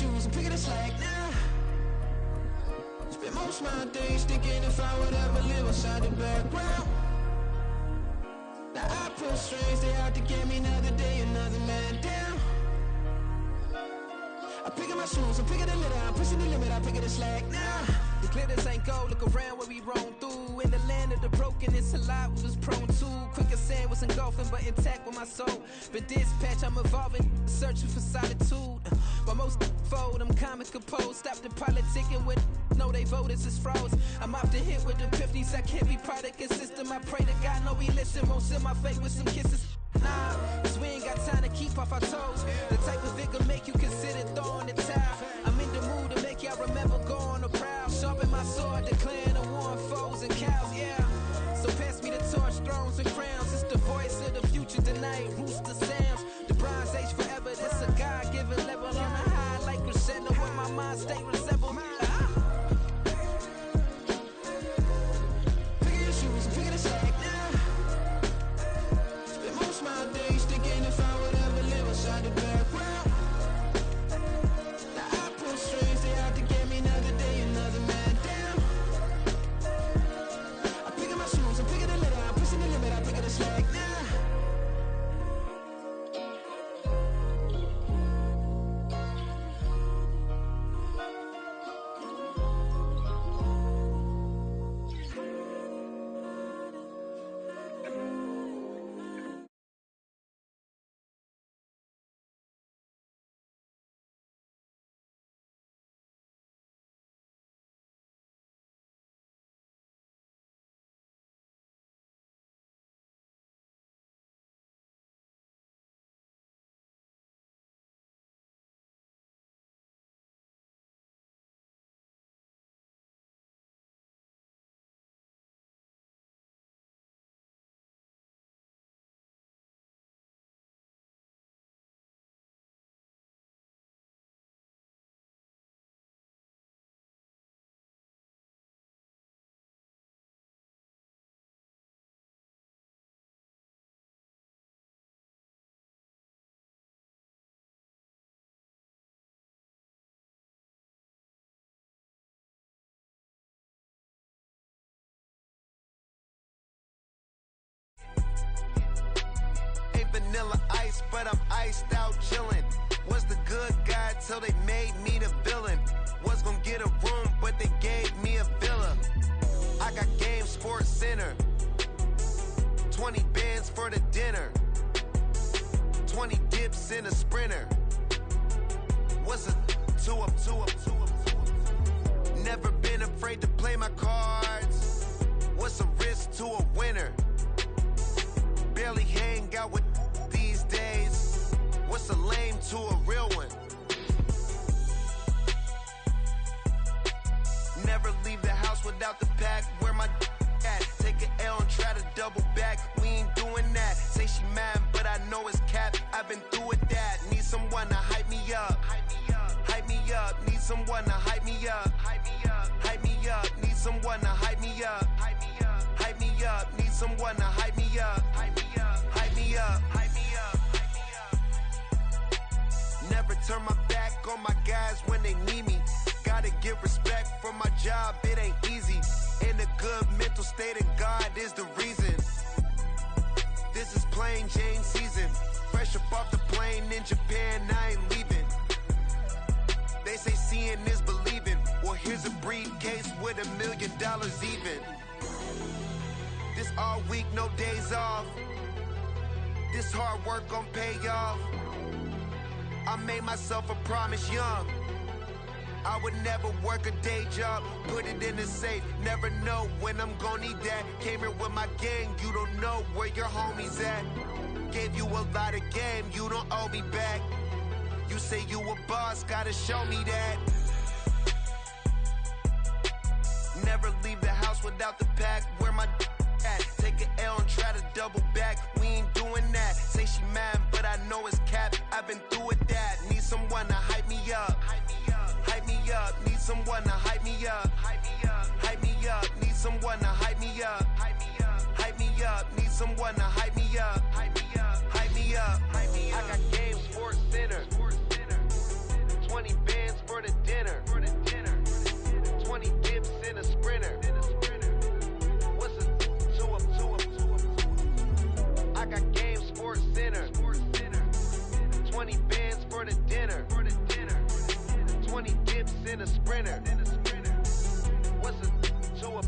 shoes and picking the slack now. Spend most of my days thinking if I would ever live outside the background. Now I pull strings, they out to get me another day, another man down. I'm picking my shoes, I'm picking the litter, I'm pushing the limit, I'm picking the slack now. The glitters ain't gold, look around where we roam through. In the land of the broken, it's a lot we was prone to. Quick as sand was engulfing, but intact with my soul. But dispatch, I'm evolving, searching for solitude. While most fold, I'm comic composed. Stop the politicking with no, they voters is froze. I'm off the hit with epiphanies, I can't be product and system. I pray to God, no, he listen, won't send my fate with some kisses. Nah, cause we ain't got time to keep off our toes. The type of vigor make you consider throwing the towel. I'm in the mood to make y'all remember going to proud. Sharpen my sword, declaring the war on foes and cows, yeah. So pass me the torch, thrones and crowns. It's the voice of the future tonight, rooster sounds. The Bronze Age forever, this a God-given level. On a high like crescendo, where my mind state resemble. Picking your shoes and picking the slack now. Spend most of my days thinking if I would ever live outside the background. Now I pull strings, they out to get me another day, another man down. I'm picking my shoes, I'm picking the litter, I'm pushing the limit, I'm picking the slack now. Vanilla ice, but I'm iced out chillin'. Was the good guy till they made me the villain. Was gonna get a room, but they gave me a villa. I got game, Sports Center. 20 bands for the dinner. 20 dips in a Sprinter. What's a two up? Never been afraid to play my cards. What's a risk to a winner? Barely hang out with these days. What's a lame to a real one? Never leave the house without the pack. Where my at? Take an L and try to double back. We ain't doing that. Say she mad, but I know it's cap. I've been through with that. Need someone to hype me up. Hype me up. Need someone to hype me up. Hype me up. Need someone to hype me up. Hype me up. Need someone to hype me up. Hype me up. Never turn my back on my guys when they need me. Gotta give respect for my job, it ain't easy. In a good mental state and God is the reason. This is plain Jane season. Fresh up off the plane in Japan, I ain't leaving. They say seeing is believing. Well, here's a briefcase with $1 million even. This all week, no days off. This hard work gon' pay off. I made myself a promise young. I would never work a day job, put it in the safe. Never know when I'm gon' need that. Came here with my gang, you don't know where your homies at. Gave you a lot of game, you don't owe me back. You say you a boss, gotta show me that. Never leave the house without the pack. Where my at? Take an L and try to double back. We ain't doing that. Say she mad, but I know it's cap. I've been through with that. Need someone to hype me up. Hype me up. Need someone to hype me up. Hype me up. Need someone to hype me up. Hype me up. Need someone to hype me up. Hype me up. I got game, Sports Center. 20 bands 20 dips in a sprinter. What's a two up?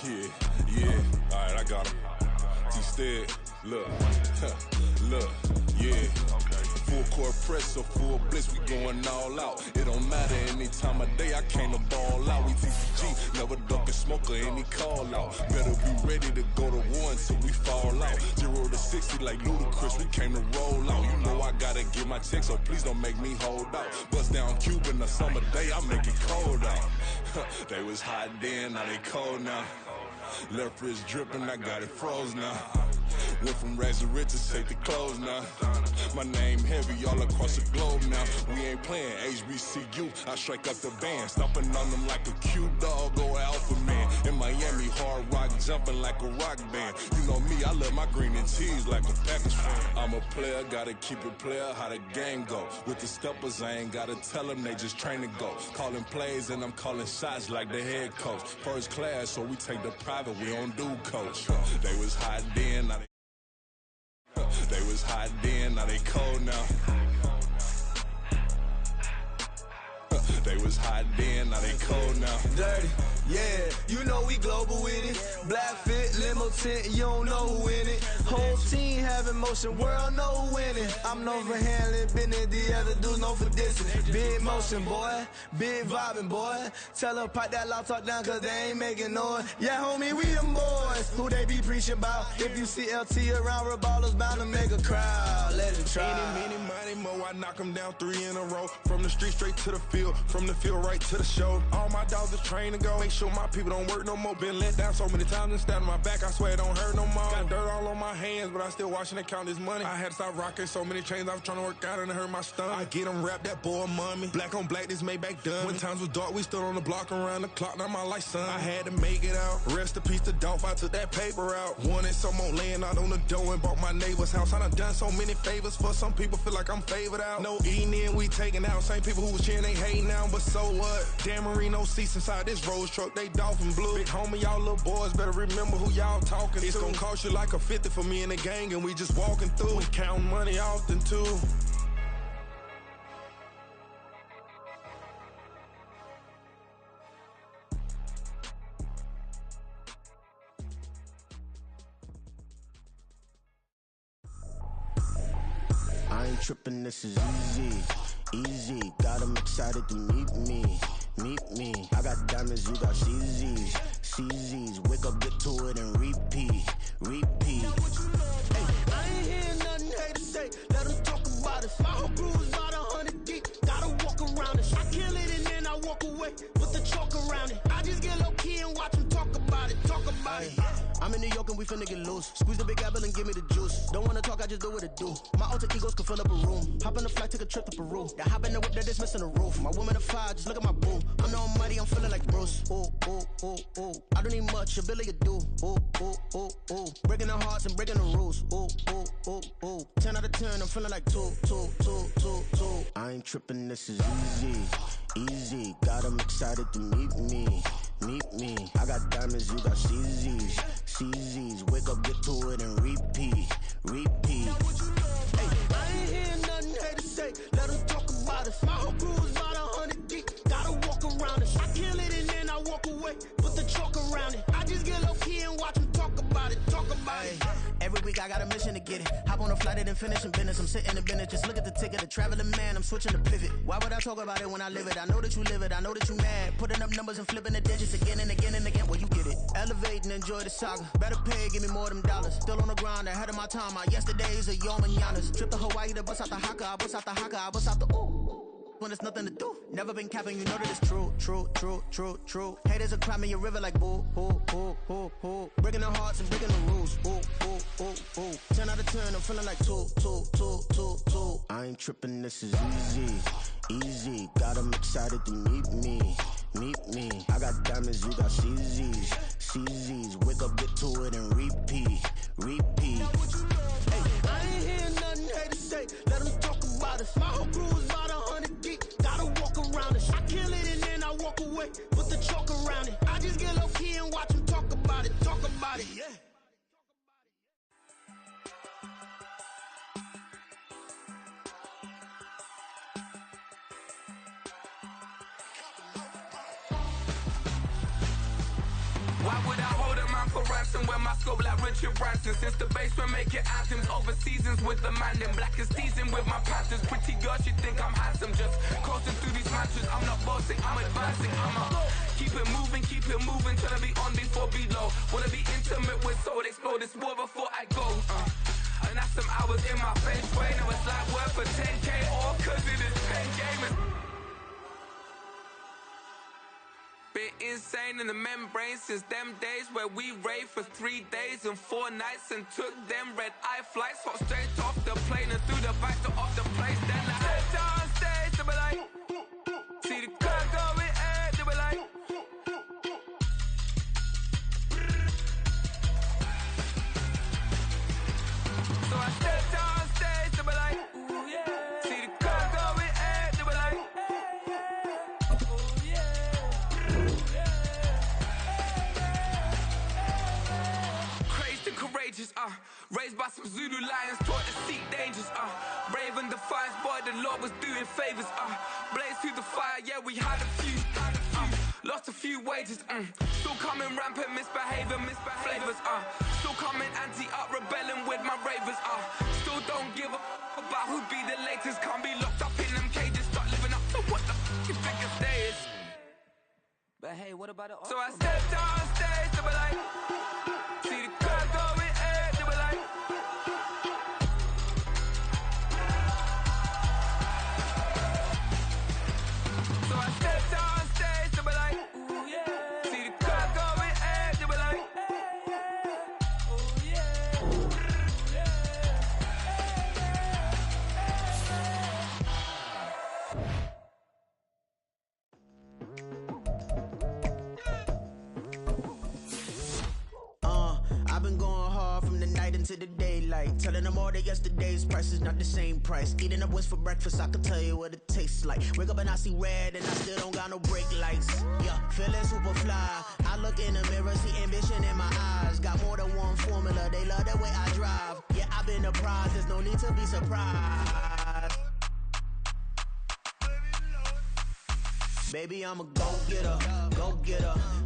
Yeah, alright, I got him. Instead, look, yeah. Full court press or full blitz, we going all out. It don't matter any time of day, I came to ball out. We TCG, never duck a smoke or any call out. Better be ready to go to war until we fall out. 0 to 60 like Ludacris, we came to roll out. You know I gotta get my check, so please don't make me hold out. Bust down Cuban a summer day, I make it cold out. They was hot then, now they cold now. Left wrist dripping, I got it froze now. Went from rags to riches, take the clothes now. My name heavy all across the globe now. We ain't playing HBCU, I strike up the band. Stomping on them like a cute dog or alpha man. In Miami, hard rock jumping like a rock band. You know me, I love my green and cheese like a Packers fan. I'm a player, gotta keep it player, how the game go. With the steppers, I ain't gotta tell them, they just train to go. Calling plays and I'm calling shots like the head coach. First class, so we take the private, we don't do coach. They was hot then, now they was hot then, now they cold now. They was hot then, now they cold now. Dirty, yeah, you know we global with it. Black fit, limo tint, you don't know who in it. Whole team having motion, world know who winning. I'm known for handling business, the other dudes known for dissing. Big motion, boy, big vibing, boy. Tell them pipe that loud talk down, cause they ain't making noise. Yeah, homie, we them boys, who they be preaching about. If you see LT around, Reballo's bound to make a crowd. Let it try. Any, money, mo, I knock them down 3 in a row. From the street straight to the field, from the field right to the show. All my dogs are trained to go. Make sure my people don't work no more. Been let down so many times and stabbed my back, I swear it don't hurt no more. Got dirt all on my hands, but I still watching and count this money. I had to stop rocking so many chains, I was trying to work out and it hurt my stomach. I get them wrapped, that boy mommy. Black on black, this Maybach done. When times was dark, we stood on the block around the clock, now my life son. I had to make it out. Rest in peace to Dolph, I took that paper out. Wanted some more laying out on the dough and bought my neighbor's house. I done done so many favors for some people, feel like I'm favored out. No eating in, we taking out. Same people who was cheering, they hating now, but so what? Dan Marino seats inside this Rolls truck, they dolphin blue. Big homie, y'all little boys better remember who y'all talking to. It's gonna cost you like a 50 for me and the gang, and we just walking through. We counting money often too. I ain't tripping, this is easy. Got them excited to meet me. I got diamonds, you got CZs. Wake up, get to it, and repeat. Hey, I ain't hearing nothing hate to say. Let them talk about it. My whole crew is about 100 deep. Gotta walk around it. I kill it and then I walk away with the chalk around it. I just get low key and watch them talk about it. I'm in New York and we finna get loose. Squeeze the big apple and give me the juice. Don't wanna talk, I just do what it do. My alter egos can fill up a room. Hop on the flight, take a trip to Peru. That hop in the whip that is missing the roof. My woman a fire, just look at my boo. I'm no money, I'm feeling like Bruce. Ooh. I don't need much, ability to do. Ooh. Breaking the hearts and breaking the rules. Ooh. 10 out of 10, I'm feeling like 2. I ain't tripping, this is easy. Got them excited to meet me. I got diamonds, you got CZs. Wake up, get to it, and repeat. Hey, I ain't hearing nothing hate to say. Let them talk about it. My whole crew is about 100 deep. Gotta walk around it. I kill it and then I walk away with the chalk around it. I just get low key and watch them talk about it. Every week I got a mission to get it. Hop on a flight and then finish in business. I'm sitting in business, just look at the ticket. A traveling man, I'm switching to pivot. Why would I talk about it when I live it? I know that you live it, I know that you mad. Putting up numbers and flipping the digits again and again. Well, you get it. Elevate and enjoy the saga. Better pay, give me more them dollars. Still on the grind, ahead of my time. My yesterdays are yo mananas. Trip to Hawaii to bust out the haka. I bust out the ooh. when there's nothing to do. Never been capping, you know that it's true, true, true, true, true. Haters are climbing your river like boo, hoo, hoo, hoo, hoo. Breaking their hearts and breaking the rules, ooh, ooh, ooh, ooh. 10 out of 10, I'm feeling like two. I ain't tripping, this is easy, easy. Got 'em excited to meet me. I got diamonds, you got CZs. Wake up, get to it and repeat. Hey, I ain't hearing nothing haters say. Let them talk about us. My whole crew is about 100 deep. Gotta walk around it. I kill it and then I walk away. Put the chalk around it. I just get low key and watch them talk about it. Yeah. Why would I hold a man for ransom when my scope like Richard Branson? Since the basement make it anthems over seasons with the man in black is teasing with my Panthers. Pretty girl, she think I'm handsome, just coasting through these matches. I'm not bossing, I'm advancing. Keep it moving, trying to be on before below. Wanna be intimate with soul, explode this war before I go. And that's some hours in my face way. Now it's like work for 10K all cause it is 10 gamers. Been insane in the membrane since them days where we raved for 3 days and 4 nights and took them red eye flights, hot straight off the plane and through the back door of the place. Then I head down stage, they be like, see the car going air, they be like, so I step down stage, they be like, ooh yeah, see the car going air, they be like, courageous, raised by some Zulu lions, taught to seek dangers, brave and defiance, boy, the Lord was doing favors, blaze through the fire, yeah, we had a few, lost a few wages, still coming rampant, misbehaving, flavors, still coming anti-up, rebelling with my ravers, still don't give a about who be the latest, can't be locked up in them cages, start living up to what the you think it stays. But hey, what about it? So I stepped on stage, they were like, see the crowd going air, they were like, so I stepped on stage, they were like, ooh yeah, see the crowd going air, they were like, ooh yeah, I've been going hard from the night into the daylight, telling them all that yesterday's price is not the same price. Eating up wings for breakfast, I can tell you what it tastes like. Wake up and I see red and I still don't got no brake lights. Yeah, feeling super fly. I look in the mirror, see ambition in my eyes. Got more than one formula, they love the way I drive. Yeah, I've been a prize, there's no need to be surprised. Baby, I'm a go-getter.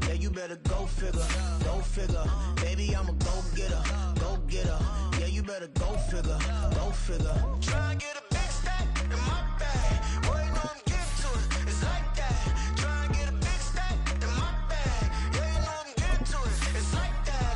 Yeah, you better go figure. Baby, I'm a go-getter. Yeah, you better go figure. Try and get a big stack in my bag. Boy, you know I'm getting to it. It's like that. Try and get a big stack in my bag. Yeah, you know I'm getting to it. It's like that.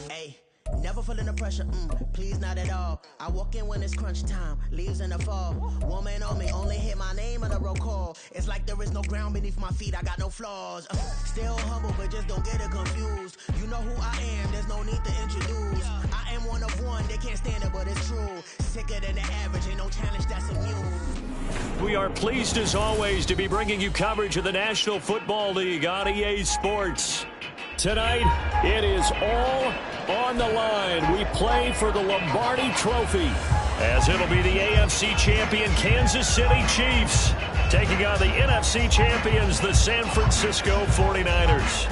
Hey, never feeling the pressure, please not at all. I walk in when it's crunch time, leaves in the fall. Woman on me, only hit my name on the roll call. It's like there is no ground beneath my feet, I got no flaws. Still humble, but just don't get it confused. You know who I am, there's no need to introduce. I am one of one, they can't stand it, but it's true. Sicker than the average, ain't no challenge that's immune. We are pleased as always to be bringing you coverage of the National Football League on EA Sports. Tonight, it is all on the line. We play for the Lombardi Trophy, as it'll be the AFC champion Kansas City Chiefs taking on the NFC champions, the San Francisco 49ers.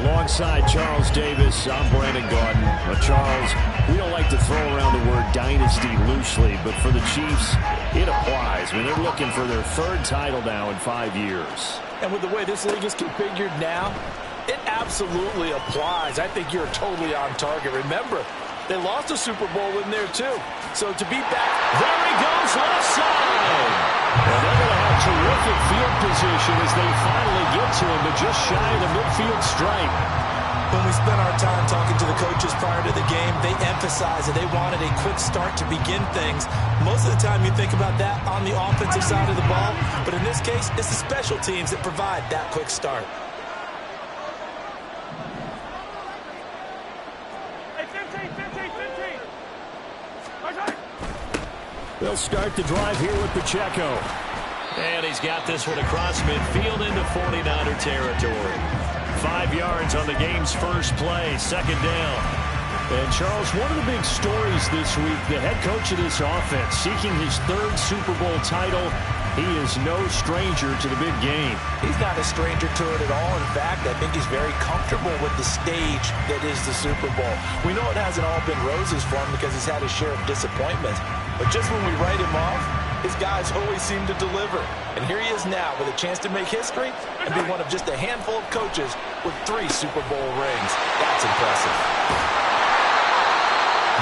Alongside Charles Davis, I'm Brandon Gordon. Charles, we don't like to throw around the word dynasty loosely, but for the Chiefs, it applies. I mean, they're looking for their third title now in 5 years. And with the way this league is configured now, it absolutely applies. I think you're totally on target. Remember, they lost a Super Bowl in there too. So to be back, there he goes left side. And they're going to have terrific field position as they finally get to him, but just shy of the midfield stripe. When we spend our time talking to the the coaches prior to the game, they emphasized that they wanted a quick start to begin things. Most of the time you think about that on the offensive side of the ball, but in this case, it's the special teams that provide that quick start. They'll start the drive here with Pacheco. And he's got this one across midfield into 49er territory. 5 yards on the game's first play, second down. And, Charles, one of the big stories this week, the head coach of this offense seeking his 3rd Super Bowl title. He is no stranger to the big game. He's not a stranger to it at all. In fact, I think he's very comfortable with the stage that is the Super Bowl. We know it hasn't all been roses for him because he's had his share of disappointment. But just when we write him off, his guys always seem to deliver. And here he is now with a chance to make history and be one of just a handful of coaches with 3 Super Bowl rings. That's impressive.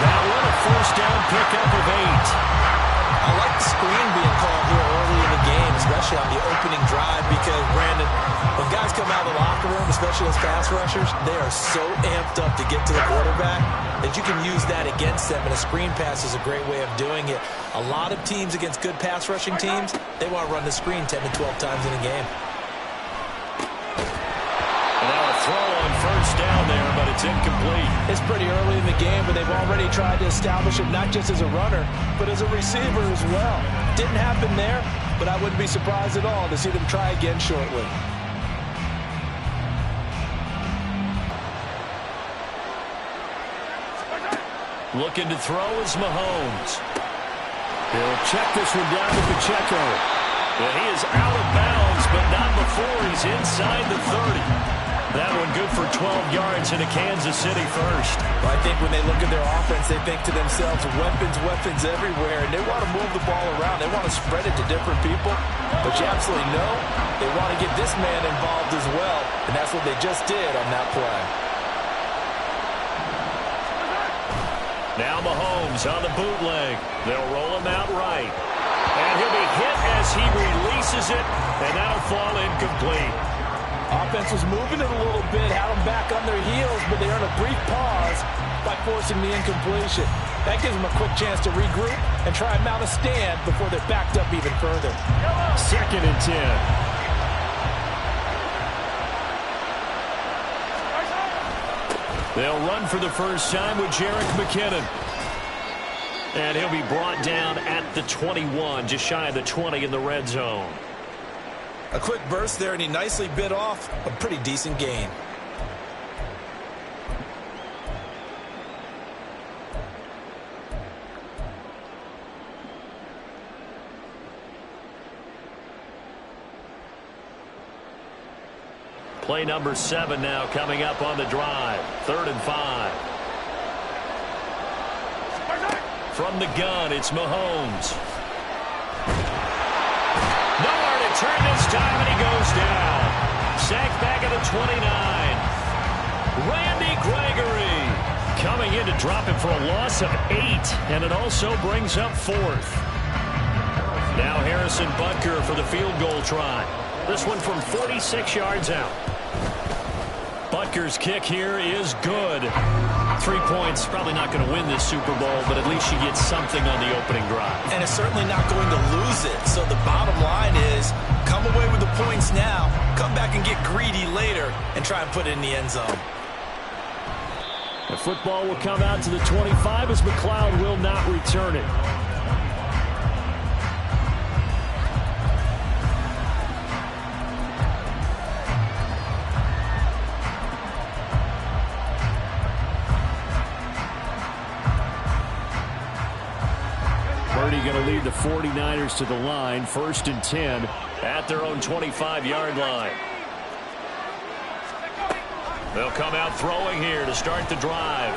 That one a first down pickup of 8. I like the screen being called here early in the game, especially on the opening drive, because, Brandon, when guys come out of the locker room, especially as pass rushers, they are so amped up to get to the quarterback that you can use that against them, and a screen pass is a great way of doing it. A lot of teams against good pass rushing teams, they want to run the screen 10 to 12 times in a game. And now a throw on first down there, but it's incomplete. It's pretty early in the game, but they've already tried to establish it not just as a runner, but as a receiver as well. Didn't happen there, but I wouldn't be surprised at all to see them try again shortly. Looking to throw is Mahomes. He'll check this one down to Pacheco. And he is out of bounds, but not before he's inside the 30. That one good for 12 yards into Kansas City first. Well, I think when they look at their offense, they think to themselves, weapons everywhere, and they want to move the ball around. They want to spread it to different people, but you absolutely know they want to get this man involved as well, and that's what they just did on that play. Now Mahomes on the bootleg. They'll roll him out right. And he'll be hit as he releases it, and that'll fall incomplete. Offense was moving it a little bit, had them back on their heels, but they earned a brief pause by forcing the incompletion. That gives them a quick chance to regroup and try and mount a stand before they're backed up even further. 2nd and 10. They'll run for the first time with Jerick McKinnon. And he'll be brought down at the 21, just shy of the 20 in the red zone. A quick burst there, and he nicely bit off a pretty decent gain. Play number 7 now coming up on the drive. 3rd and 5. From the gun, it's Mahomes. Nowhere to turn this time, and he goes down. Sacked back at the 29. Randy Gregory coming in to drop him for a loss of 8, and it also brings up 4th. Now Harrison Butker for the field goal try. This one from 46 yards out. Butker's kick here is good. 3 points, probably not going to win this Super Bowl, but at least you get something on the opening drive. And it's certainly not going to lose it. So the bottom line is, come away with the points now, come back and get greedy later, and try and put it in the end zone. The football will come out to the 25 as McLeod will not return it. Going to lead the 49ers to the line. 1st and 10 at their own 25-yard line. They'll come out throwing here to start the drive.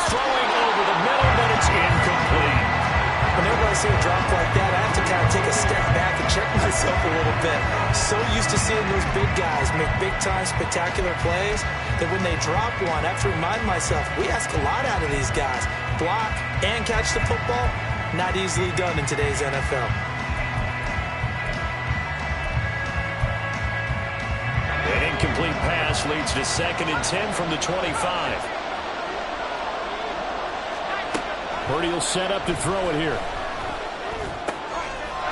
Throwing over the middle, but it's incomplete. Whenever I see a drop like that, I have to kind of take a step back and check myself a little bit. So used to seeing those big guys make big-time spectacular plays that when they drop one, I have to remind myself, we ask a lot out of these guys. Block and catch the football. Not easily done in today's NFL. An incomplete pass leads to 2nd and 10 from the 25. Purdy will set up to throw it here.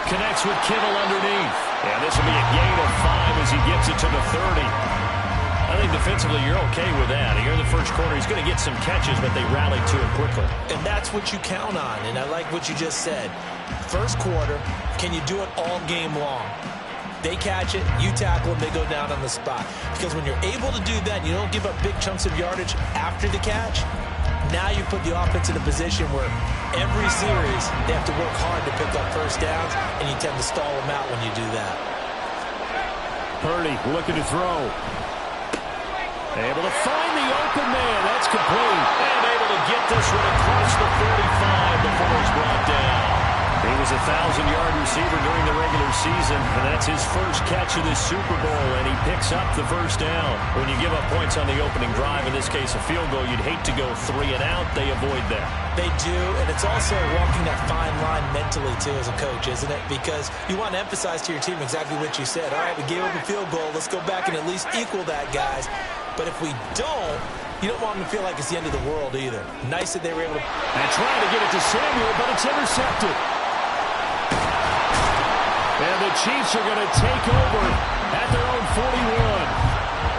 Connects with Kittle underneath. And this will be a gain of 5 as he gets it to the 30. I think defensively you're okay with that. Here in the first quarter, he's going to get some catches, but they rallied to it quickly. And that's what you count on, and I like what you just said. First quarter, can you do it all game long? They catch it, you tackle them, they go down on the spot. Because when you're able to do that, you don't give up big chunks of yardage after the catch. Now you put the offense in a position where every series they have to work hard to pick up first downs, and you tend to stall them out when you do that. Purdy looking to throw. Able to find the open man. That's complete. And able to get this one across the 45 before he's brought down. He was a 1,000-yard receiver during the regular season, and that's his first catch of this Super Bowl, and he picks up the first down. When you give up points on the opening drive, in this case a field goal, you'd hate to go 3 and out. They avoid that. They do, and it's also walking that fine line mentally, too, as a coach, isn't it? Because you want to emphasize to your team exactly what you said. All right, we gave up a field goal. Let's go back and at least equal that, guys. But if we don't, you don't want them to feel like it's the end of the world either. Nice that they were able to... And trying to get it to Samuel, but it's intercepted. And the Chiefs are going to take over at their own 41.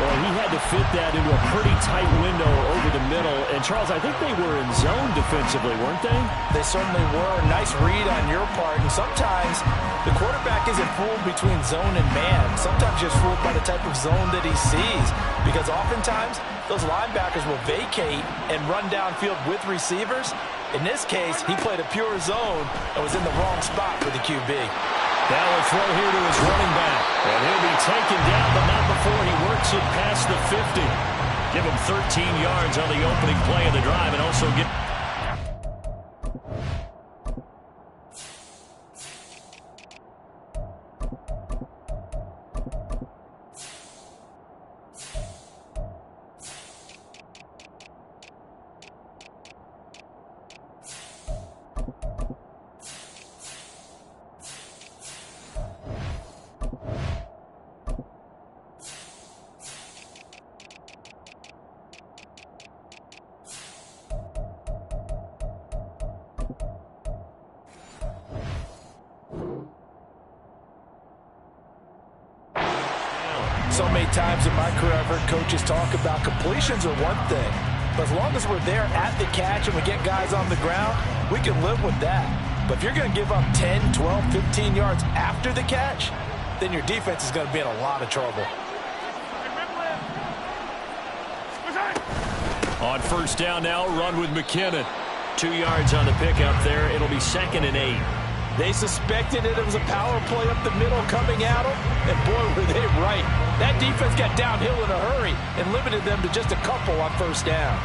Well, he had to fit that into a pretty tight window over the middle. And, Charles, I think they were in zone defensively, weren't they? They certainly were. Nice read on your part. And sometimes the quarterback isn't fooled between zone and man. Sometimes he's fooled by the type of zone that he sees. Because oftentimes those linebackers will vacate and run downfield with receivers. In this case, he played a pure zone and was in the wrong spot for the QB. Now a throw here to his running back. And he'll be taken down, but not before he works it past the 50. Give him 13 yards on the opening play of the drive and also get... So many times in my career, I've heard coaches talk about completions are one thing. But as long as we're there at the catch and we get guys on the ground, we can live with that. But if you're going to give up 10, 12, 15 yards after the catch, then your defense is going to be in a lot of trouble. On first down now, run with McKinnon. 2 yards on the pickup there. It'll be 2nd and 8. They suspected it was a power play up the middle coming at them, and boy, were they right. That defense got downhill in a hurry and limited them to just a couple on first down.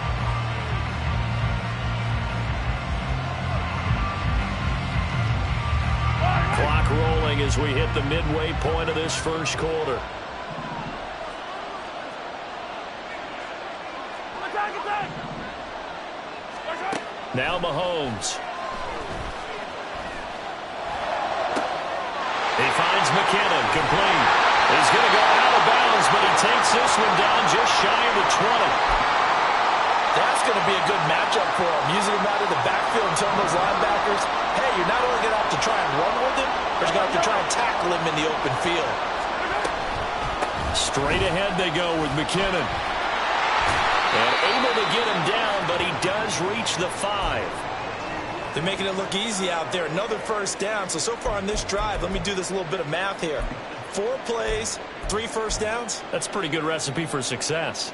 Clock rolling as we hit the midway point of this first quarter. Now Mahomes. He finds McKinnon, complete. He's going to go out of bounds, but he takes this one down just shy of the 20. That's going to be a good matchup for him, using him out of the backfield and telling those linebackers, hey, you're not only going to have to try and run with him, but you're going to have to try and tackle him in the open field. Straight ahead they go with McKinnon. And able to get him down, but he does reach the 5. They're making it look easy out there. Another first down. So far on this drive, let me do this little bit of math here. 4 plays, 3 first downs. That's a pretty good recipe for success.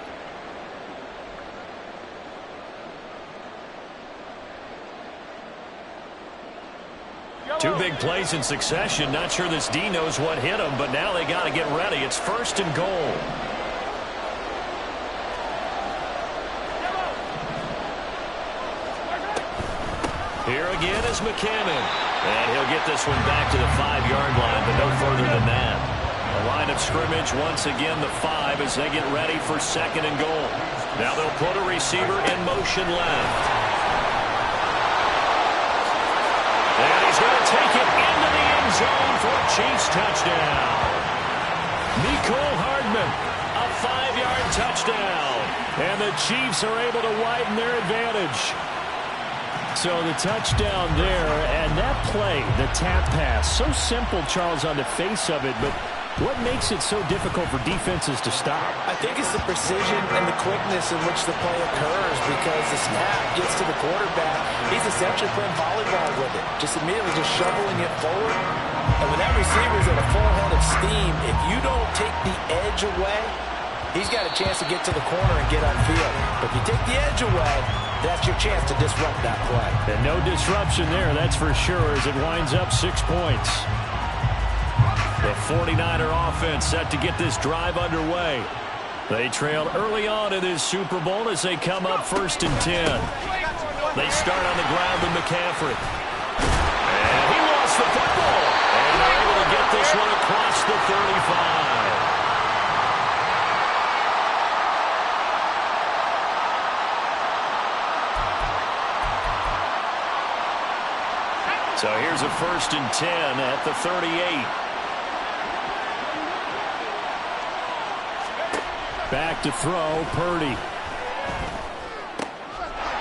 Two big plays in succession. Not sure this D knows what hit him, but now they got to get ready. It's 1st and goal. Here again is McKinnon. And he'll get this one back to the 5-yard line, but no further than that. A line of scrimmage, once again, the 5 as they get ready for 2nd and goal. Now they'll put a receiver in motion left. And he's going to take it into the end zone for a Chiefs touchdown. Mecole Hardman, a 5-yard touchdown. And the Chiefs are able to widen their advantage. So the touchdown there, and that play, the tap pass, so simple, Charles, on the face of it, but what makes it so difficult for defenses to stop? I think it's the precision and the quickness in which the play occurs, because the snap gets to the quarterback. He's essentially playing volleyball with it, just immediately just shoveling it forward. And when that receiver's at a full head of steam, if you don't take the edge away, he's got a chance to get to the corner and get upfield. But if you take the edge away, that's your chance to disrupt that play. And no disruption there, that's for sure, as it winds up 6 points. The 49er offense set to get this drive underway. They trailed early on in this Super Bowl as they come up 1st and 10. They start on the ground with McCaffrey. And he lost the football. And they're able to get this one across the 35. So here's a 1st and 10 at the 38. Back to throw, Purdy.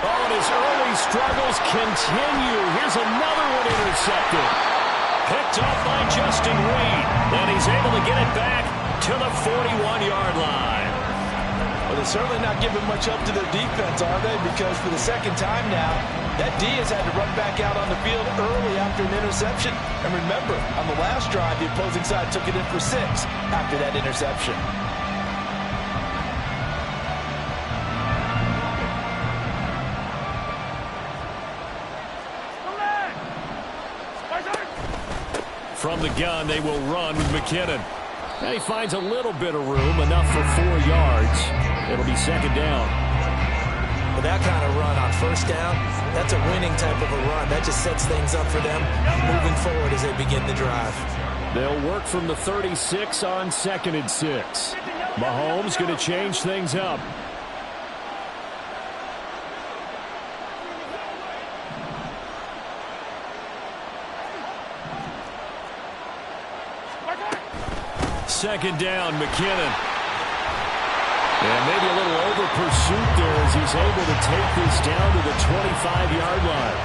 Oh, and his early struggles continue. Here's another one intercepted. Picked up by Justin Reed. And he's able to get it back to the 41-yard line. Well, they're certainly not giving much up to their defense, are they? Because for the second time now, that D has had to run back out on the field early after an interception. And remember, on the last drive, the opposing side took it in for 6 after that interception. From the gun, they will run with McKinnon. And he finds a little bit of room, enough for 4 yards. It'll be 2nd down. With that kind of run on 1st down, that's a winning type of a run. That just sets things up for them moving forward as they begin the drive. They'll work from the 36 on 2nd and 6. Mahomes going to change things up. Second down, McKinnon. And maybe a little over pursuit there as he's able to take this down to the 25-yard line.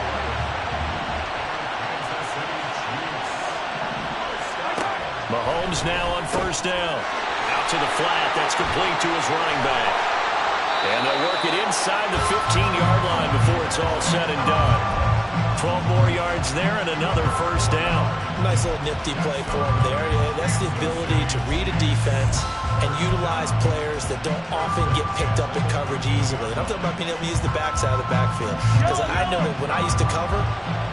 Mahomes now on 1st down. Out to the flat. That's complete to his running back. And they'll work it inside the 15-yard line before it's all said and done. 12 more yards there and another 1st down. Nice little nifty play for him there. Yeah, that's the ability to read a defense and utilize players that don't often get picked up in coverage easily. And I'm talking about being able to use the backside of the backfield. Because I know that when I used to cover,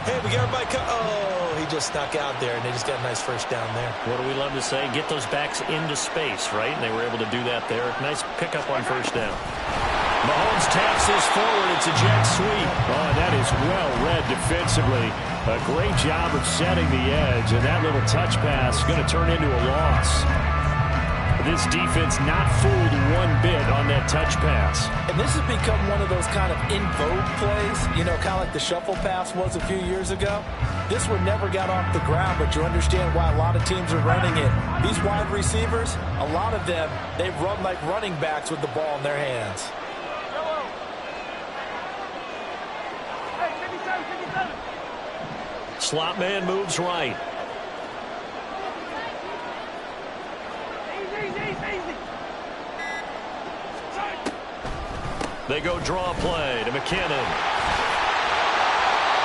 hey, we got everybody oh, he just snuck out there, and they just got a nice 1st down there. What do we love to say? Get those backs into space, right? And they were able to do that there. Nice pickup on 1st down. Mahomes taps this forward. It's a jet sweep. Oh, that is well read defensively. A great job of setting the edge, and that little touch pass is going to turn into a loss. This defense not fooled one bit on that touch pass. And this has become one of those kind of in vogue plays, you know, kind of like the shuffle pass was a few years ago. This one never got off the ground, but you understand why a lot of teams are running it. These wide receivers, a lot of them, they run like running backs with the ball in their hands. Slot man moves right. They go draw play to McKinnon.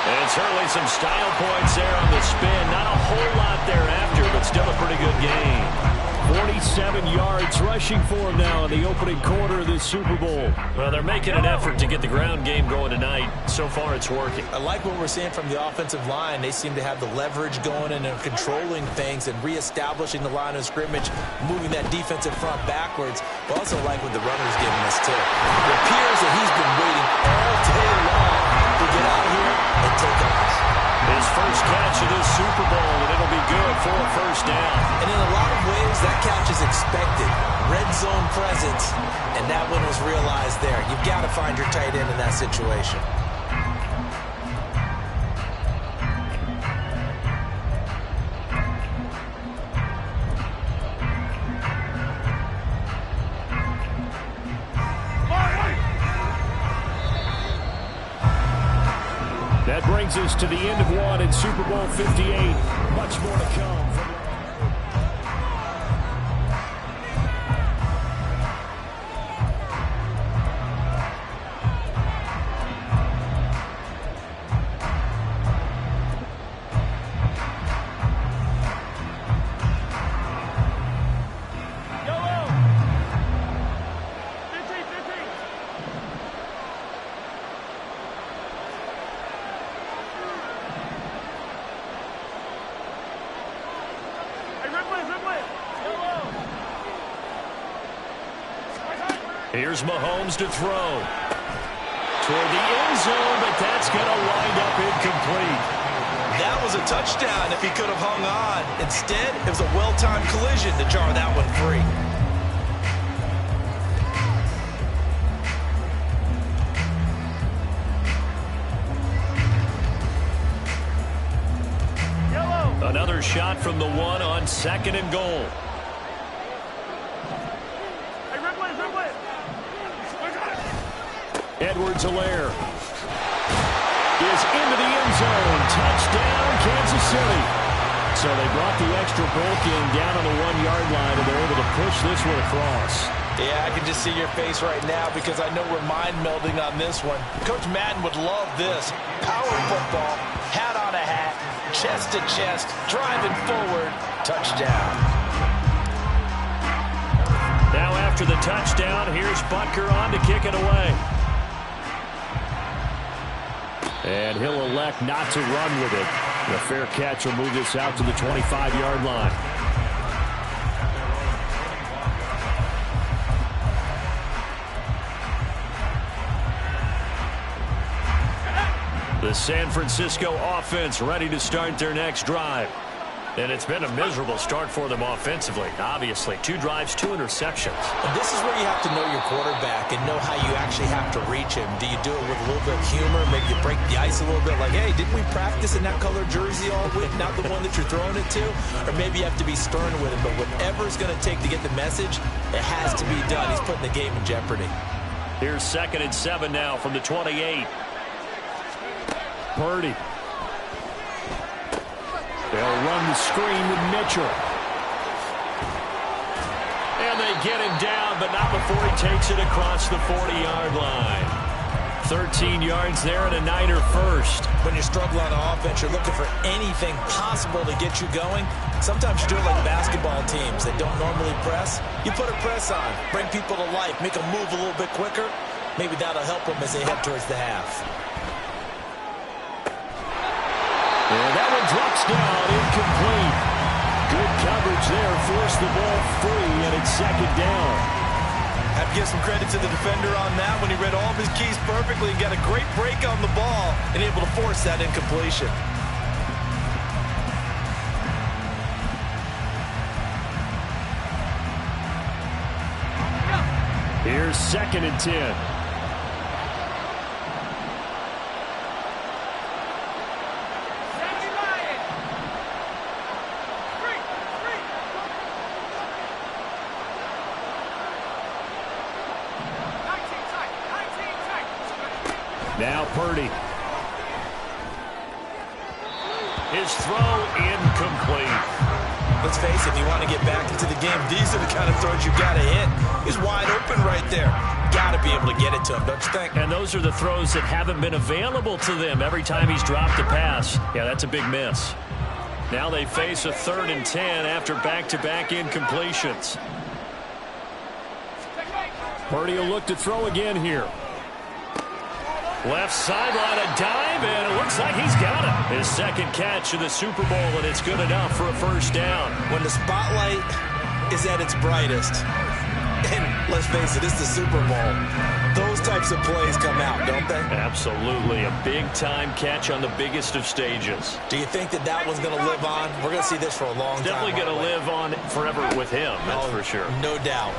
And certainly some style points there on the spin. Not a whole lot thereafter, but still a pretty good game. 47 yards rushing for him now in the opening quarter of this Super Bowl. Well, they're making an effort to get the ground game going tonight. So far, it's working. I like what we're seeing from the offensive line. They seem to have the leverage going and are controlling things and reestablishing the line of scrimmage, moving that defensive front backwards. But also like what the runner's giving us, too. It appears that he's been waiting all day long to get out here and take off. His first catch of this Super Bowl, and it'll be good for a 1st down. And in a lot of ways, that catch is expected. Red zone presence, and that one was realized there. You've got to find your tight end in that situation. That brings us to the end of one in Super Bowl 58. Much more to come from Here's Mahomes to throw. Toward the end zone, but that's going to wind up incomplete. That was a touchdown if he could have hung on. Instead, it was a well-timed collision to jar that one free. Another shot from the one on 2nd and goal. Edwards-Helaire is into the end zone. Touchdown, Kansas City. So they brought the extra bulk in down on the 1-yard line, and they're able to push this one across. Yeah, I can just see your face right now because I know we're mind melding on this one. Coach Madden would love this. Power football, hat on a hat, chest to chest, driving forward, touchdown. Now after the touchdown, here's Butker on to kick it away. And he'll elect not to run with it. The fair catch will move this out to the 25-yard line. The San Francisco offense ready to start their next drive. And it's been a miserable start for them offensively. Obviously, 2 drives, 2 interceptions. And this is where you have to know your quarterback and know how you actually have to reach him. Do you do it with a little bit of humor? Maybe you break the ice a little bit like, hey, didn't we practice in that color jersey all week? Not the one that you're throwing it to? Or maybe you have to be stern with him. But whatever it's going to take to get the message, it has to be done. He's putting the game in jeopardy. Here's 2nd and 7 now from the 28. Purdy. They'll run the screen with Mitchell. And they get him down, but not before he takes it across the 40-yard line. 13 yards there and a Niner first. When you're struggling on offense, you're looking for anything possible to get you going. Sometimes you do it like basketball teams that don't normally press. You put a press on, bring people to life, make them move a little bit quicker. Maybe that'll help them as they head towards the half. And that one drops down, incomplete. Good coverage there, forced the ball free, and it's 2nd down. Have to give some credit to the defender on that when he read all of his keys perfectly and got a great break on the ball and able to force that incompletion. Here's 2nd and 10. Now Purdy. His throw incomplete. Let's face it, if you want to get back into the game, these are the kind of throws you got to hit. He's wide open right there. Got to be able to get it to him, don't you think? And those are the throws that haven't been available to them every time he's dropped a pass. Yeah, that's a big miss. Now they face a 3rd and 10 after back-to-back incompletions. Purdy will look to throw again here. Left sideline, a dive, and it looks like he's got it. His 2nd catch of the Super Bowl, and it's good enough for a first down. When the spotlight is at its brightest, and let's face it, it's the Super Bowl, those types of plays come out, don't they? Absolutely. A big-time catch on the biggest of stages. Do you think that that one's going to live on? We're going to see this for a long time. Definitely going to live on forever with him, that's for sure. No doubt.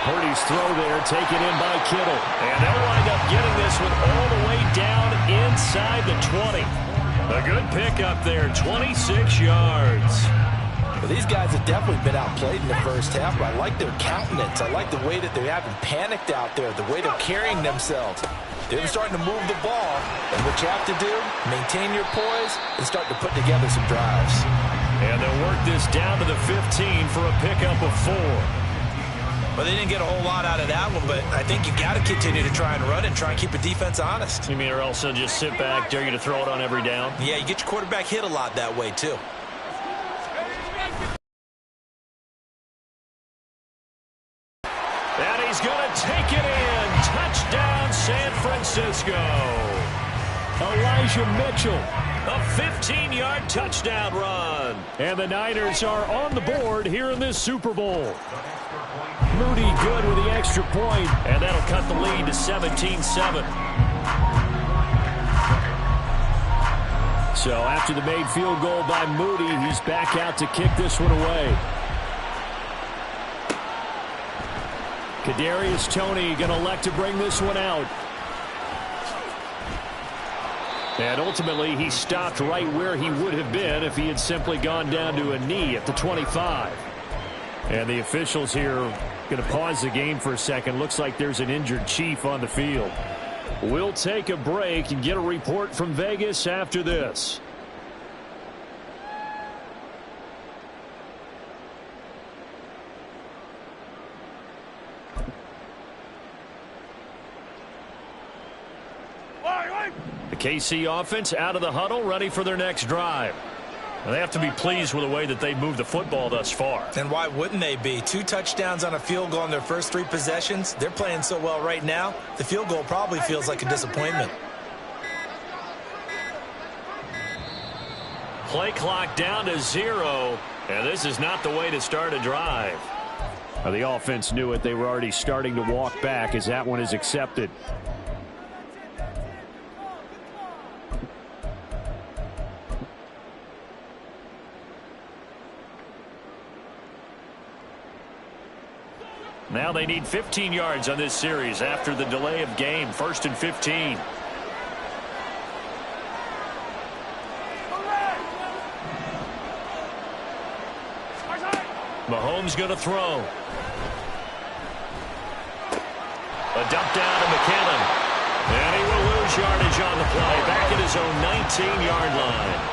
Purdy's throw there, taken in by Kittle. And they'll wind up getting this one all the way down inside the 20. A good pickup there, 26 yards. Well, these guys have definitely been outplayed in the first half, but I like their countenance. I like the way that they haven't panicked out there, the way they're carrying themselves. They're starting to move the ball, and what you have to do, maintain your poise and start to put together some drives. And they'll work this down to the 15 for a pickup of 4. Well, they didn't get a whole lot out of that one, but I think you got to continue to try and run and try and keep the defense honest. You mean, or else they'll just sit back, dare you to throw it on every down? Yeah, you get your quarterback hit a lot that way, too. And he's going to take it in. Touchdown, San Francisco. Elijah Mitchell, a 15-yard touchdown run. And the Niners are on the board here in this Super Bowl. Moody good with the extra point, and that'll cut the lead to 17-7. So after the made field goal by Moody, he's back out to kick this one away. Kadarius Toney going to elect to bring this one out. And ultimately, he stopped right where he would have been if he had simply gone down to a knee at the 25. And the officials here going to pause the game for a second. Looks like there's an injured Chief on the field. We'll take a break and get a report from Vegas after this. The KC offense out of the huddle, ready for their next drive. And they have to be pleased with the way that they moved the football thus far. And why wouldn't they be? 2 touchdowns on a field goal in their first 3 possessions. They're playing so well right now, the field goal probably feels like a disappointment. Play clock down to 0, and this is not the way to start a drive. Now, the offense knew it. They were already starting to walk back as that one is accepted. Now they need 15 yards on this series after the delay of game. 1st and 15. Mahomes going to throw. A dump down to McKinnon. And he will lose yardage on the play. Back at his own 19-yard line.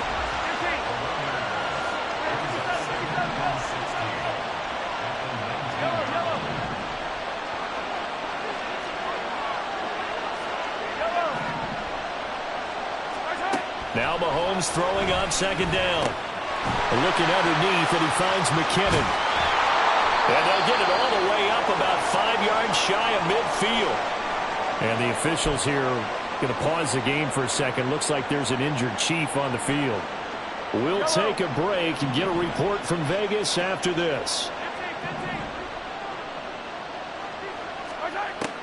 Now Mahomes throwing on 2nd down. Looking underneath, and he finds McKinnon. And they'll get it all the way up about 5 yards shy of midfield. And the officials here going to pause the game for a second. Looks like there's an injured Chief on the field. We'll take a break and get a report from Vegas after this.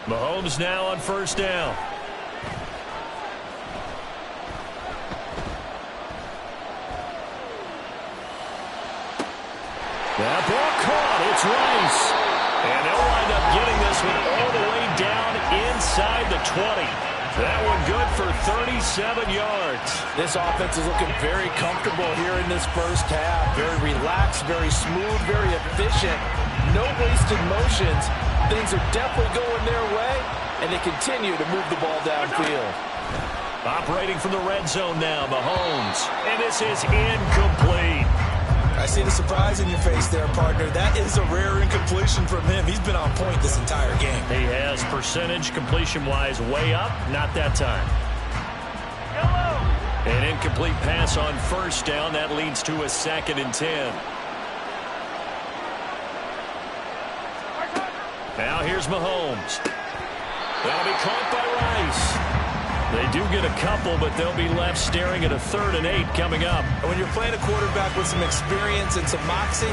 Mahomes now on 1st down. That ball caught. It's Rice. And they'll wind up getting this one all the way down inside the 20. That one good for 37 yards. This offense is looking very comfortable here in this first half. Very relaxed, very smooth, very efficient. No wasted motions. Things are definitely going their way, and they continue to move the ball downfield. Operating from the red zone now, Mahomes. And this is incomplete. I see the surprise in your face there, partner. That is a rare incompletion from him. He's been on point this entire game. He has percentage completion-wise way up. Not that time. An incomplete pass on 1st down. That leads to a 2nd and 10. Now here's Mahomes. That'll be caught by Rice. They do get a couple, but they'll be left staring at a 3rd and 8 coming up. When you're playing a quarterback with some experience and some moxie,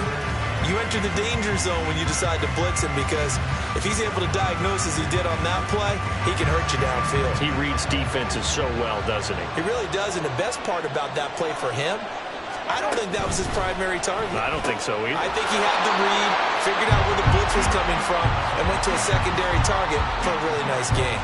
you enter the danger zone when you decide to blitz him, because if he's able to diagnose as he did on that play, he can hurt you downfield. He reads defenses so well, doesn't he? He really does, and the best part about that play for him, I don't think that was his primary target. I don't think so either. I think he had the read, figured out where the blitz was coming from, and went to a secondary target for a really nice game.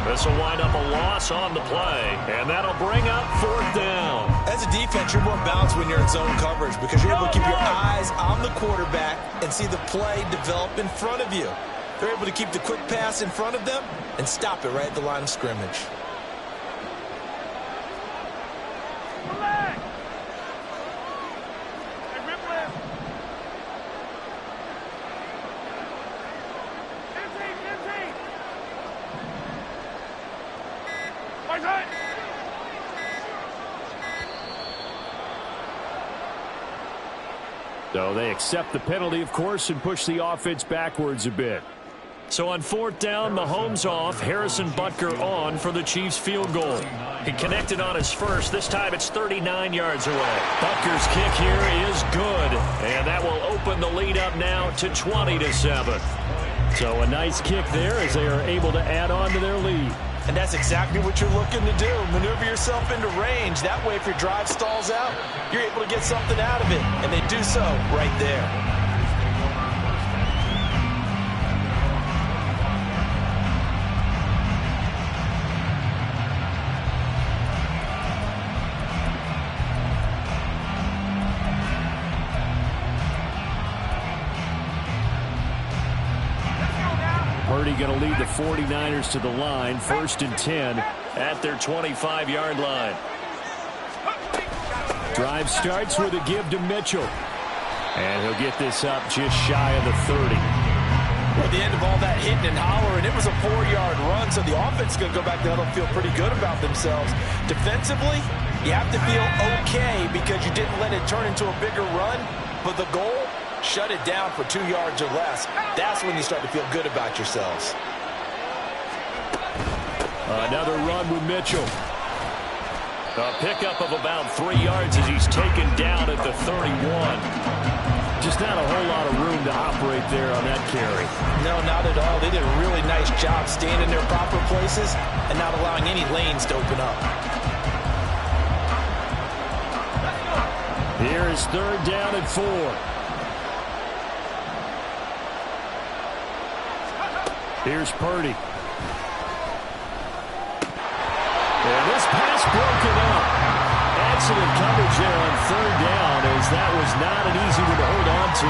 This will wind up a loss on the play, and that'll bring up 4th down. As a defense, you're more balanced when you're in zone coverage because you're able to keep your eyes on the quarterback and see the play develop in front of you. They're able to keep the quick pass in front of them and stop it right at the line of scrimmage. So they accept the penalty, of course, and push the offense backwards a bit. So on 4th down, Mahomes off, Harrison Butker on for the Chiefs field goal. He connected on his first. This time it's 39 yards away. Butker's kick here is good, and that will open the lead up now to 20-7. So a nice kick there as they are able to add on to their lead. And that's exactly what you're looking to do. Maneuver yourself into range. That way, if your drive stalls out, you're able to get something out of it. And they do so right there. Purdy going to lead the 49ers to the line, 1st and 10 at their 25-yard line. Drive starts with a give to Mitchell. And he'll get this up just shy of the 30. At the end of all that hitting and hollering, it was a 4-yard run, so the offense is going to go back to huddle and feel pretty good about themselves. Defensively, you have to feel okay because you didn't let it turn into a bigger run, but the goal, shut it down for 2 yards or less. That's when you start to feel good about yourselves. Another run with Mitchell. A pickup of about 3 yards as he's taken down at the 31. Just not a whole lot of room to operate there on that carry. No, not at all. They did a really nice job staying in their proper places and not allowing any lanes to open up. Here is 3rd down and 4. Here's Purdy. And this pass broken up. Excellent coverage there on 3rd down as that was not an easy one to hold on to.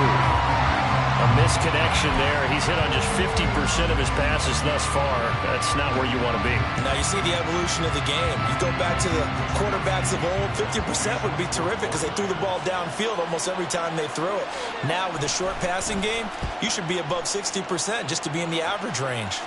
A misconnection there. He's hit on just 50% of his passes thus far. That's not where you want to be. Now you see the evolution of the game. You go back to the quarterbacks of old, 50% would be terrific because they threw the ball downfield almost every time they threw it. Now with the short passing game, you should be above 60% just to be in the average range.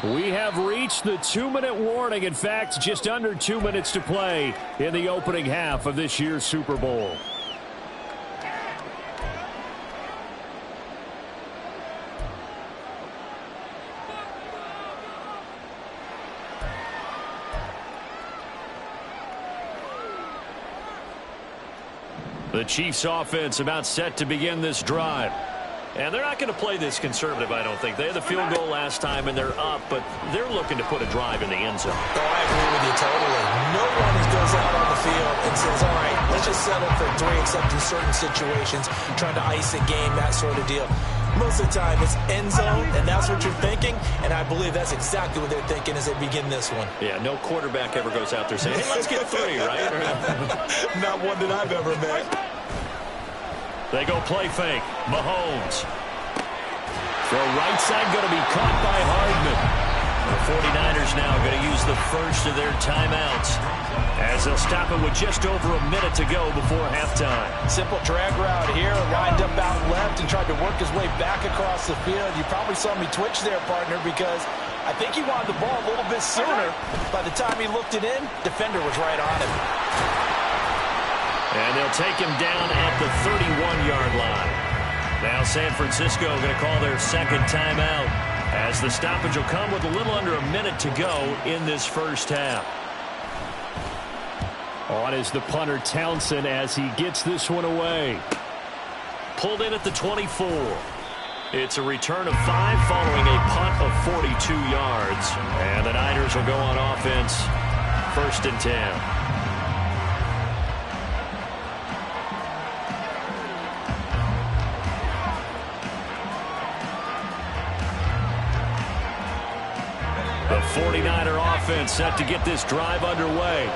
We have reached the 2-minute warning. In fact, just under 2 minutes to play in the opening half of this year's Super Bowl. The Chiefs offense about set to begin this drive. And they're not going to play this conservative, I don't think. They had the field goal last time, and they're up, but they're looking to put a drive in the end zone. Oh, I agree with you totally. No one goes out on the field and says, all right, let's just settle for 3, except in certain situations, trying to ice a game, that sort of deal. Most of the time, it's end zone, and that's what you're thinking, and I believe that's exactly what they're thinking as they begin this one. Yeah, no quarterback ever goes out there saying, hey, let's get 3, right? Not one that I've ever met. They go play fake. Mahomes. Throw right side going to be caught by Hardman. The 49ers now going to use the first of their timeouts as they'll stop it with just over a minute to go before halftime. Simple drag route here, lined up out left and tried to work his way back across the field. You probably saw me twitch there, partner, because I think he wanted the ball a little bit sooner. By the time he looked it in, defender was right on him. And they'll take him down at the 31-yard line. Now San Francisco going to call their second timeout as the stoppage will come with a little under a minute to go in this first half. On is the punter Townsend as he gets this one away. Pulled in at the 24. It's a return of 5 following a punt of 42 yards. And the Niners will go on offense, 1st and 10. 49er offense set to get this drive underway.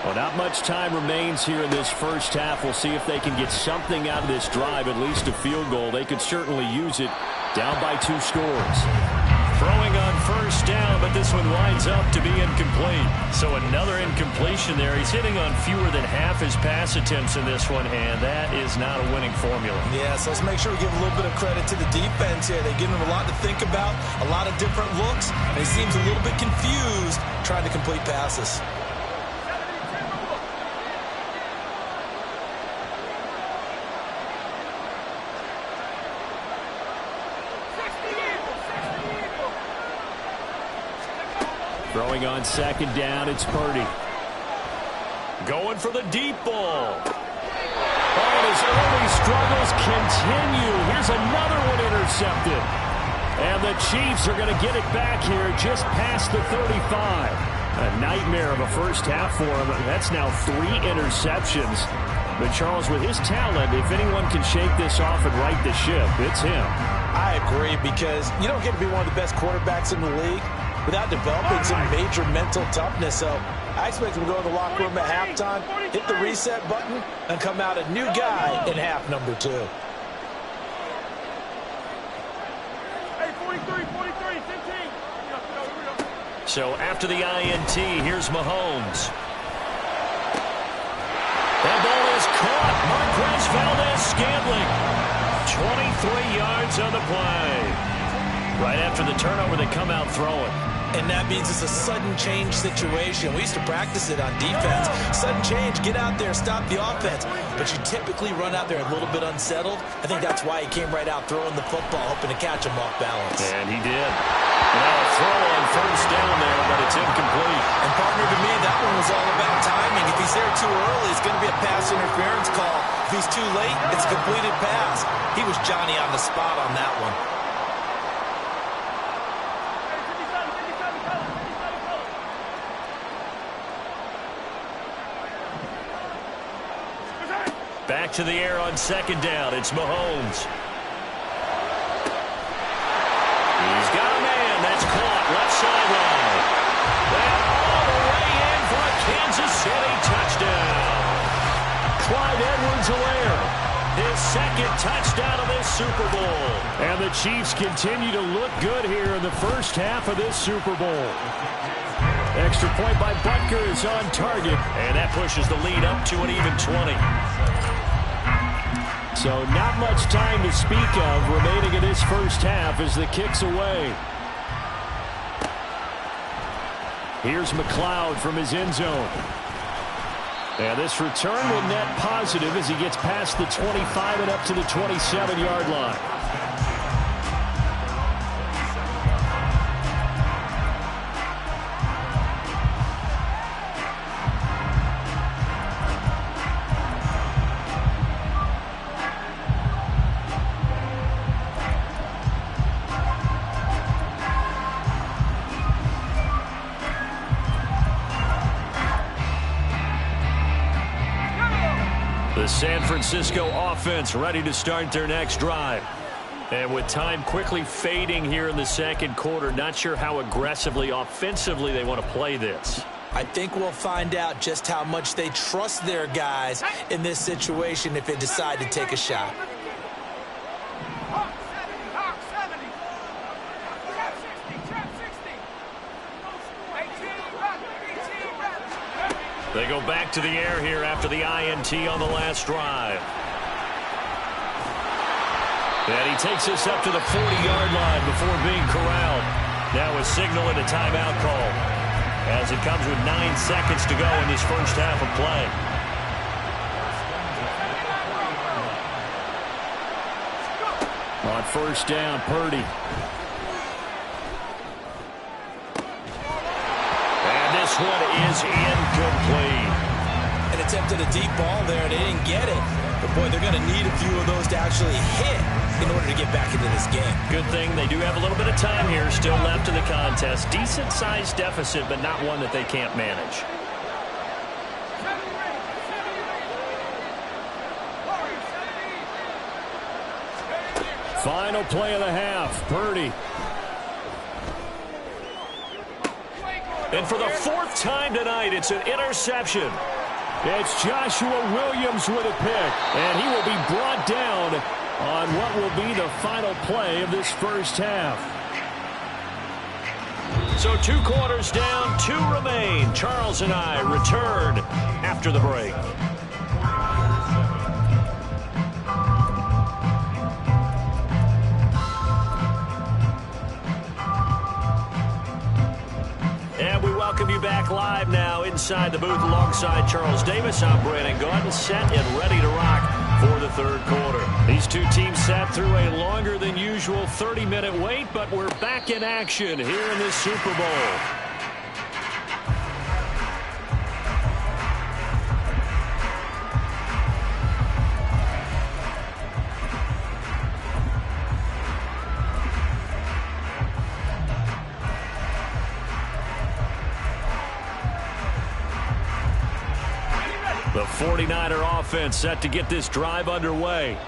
Well, not much time remains here in this first half. We'll see if they can get something out of this drive, at least a field goal. They could certainly use it, down by 2 scores. Throwing on first down, but this one winds up to be incomplete. So another incompletion there. He's hitting on fewer than half his pass attempts in this one, and that is not a winning formula. Yeah, so let's make sure we give a little bit of credit to the defense here. They give him a lot to think about, a lot of different looks, and he seems a little bit confused trying to complete passes. Throwing on second down, it's Purdy. Going for the deep ball. Oh, his early struggles continue. Here's another one intercepted. And the Chiefs are going to get it back here just past the 35. A nightmare of a first half for him. That's now 3 interceptions. But Charles, with his talent, if anyone can shake this off and right the ship, it's him. I agree, because you don't get to be one of the best quarterbacks in the league without developing some major mental toughness. So I expect him to go to the locker room at halftime, hit the reset button, and come out a new guy in half number 2. Hey, 43, 15. So after the INT, here's Mahomes. That ball is caught. Marquez Valdez-Scantling. 23 yards on the play. Right after the turnover, they come out throwing. And that means it's a sudden change situation. We used to practice it on defense. Sudden change, get out there, stop the offense. But you typically run out there a little bit unsettled. I think that's why he came right out throwing the football, hoping to catch him off balance. And he did. Now a throw on first down there, but it's incomplete. And partner, to me, that one was all about timing. If he's there too early, it's going to be a pass interference call. If he's too late, it's a completed pass. He was Johnny on the spot on that one. Back to the air on second down. It's Mahomes. He's got a man. That's caught. Left sideline. And all the way in for a Kansas City touchdown. Clyde Edwards-Helaire. His second touchdown of this Super Bowl. And the Chiefs continue to look good here in the first half of this Super Bowl. Extra point by Butker is on target. And that pushes the lead up to an even 20. So not much time to speak of remaining in this first half as the kick's away. Here's McLeod from his end zone. And this return will net positive as he gets past the 25 and up to the 27-yard line. The San Francisco offense ready to start their next drive. And with time quickly fading here in the second quarter, not sure how aggressively, offensively they want to play this. I think we'll find out just how much they trust their guys in this situation if they decide to take a shot. They go back to the air here after the INT on the last drive. And he takes us up to the 40-yard line before being corralled. Now a signal and a timeout call as it comes with 9 seconds to go in this first half of play. On first down, Purdy. This one is incomplete. And attempted a deep ball there, and they didn't get it. But, boy, they're going to need a few of those to actually hit in order to get back into this game. Good thing they do have a little bit of time here still left in the contest. Decent-sized deficit, but not one that they can't manage. Final play of the half. Purdy. And for the 4th time tonight, it's an interception. It's Joshua Williams with a pick, and he will be brought down on what will be the final play of this first half. So 2 quarters down, 2 remain. Charles and I return after the break. And we welcome you back live now inside the booth alongside Charles Davis. I'm Brandon Gaudin, set and ready to rock for the 3rd quarter. These 2 teams sat through a longer than usual 30-minute wait, but we're back in action here in this Super Bowl. The 49er offense set to get this drive underway.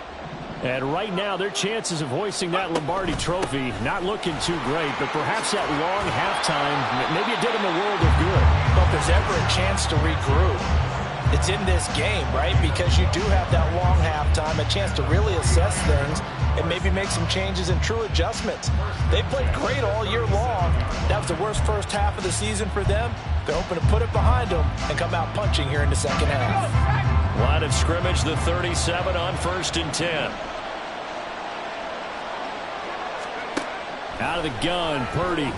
And right now, their chances of hoisting that Lombardi trophy not looking too great, but perhaps that long halftime, maybe it did them a world of good. But if there's ever a chance to regroup, it's in this game, right? Because you do have that long halftime, a chance to really assess things and maybe make some changes and true adjustments. They played great all year long. That was the worst first half of the season for them. They're hoping to put it behind them and come out punching here in the second half. Line of scrimmage, the 37 on 1st and 10. Out of the gun, Purdy.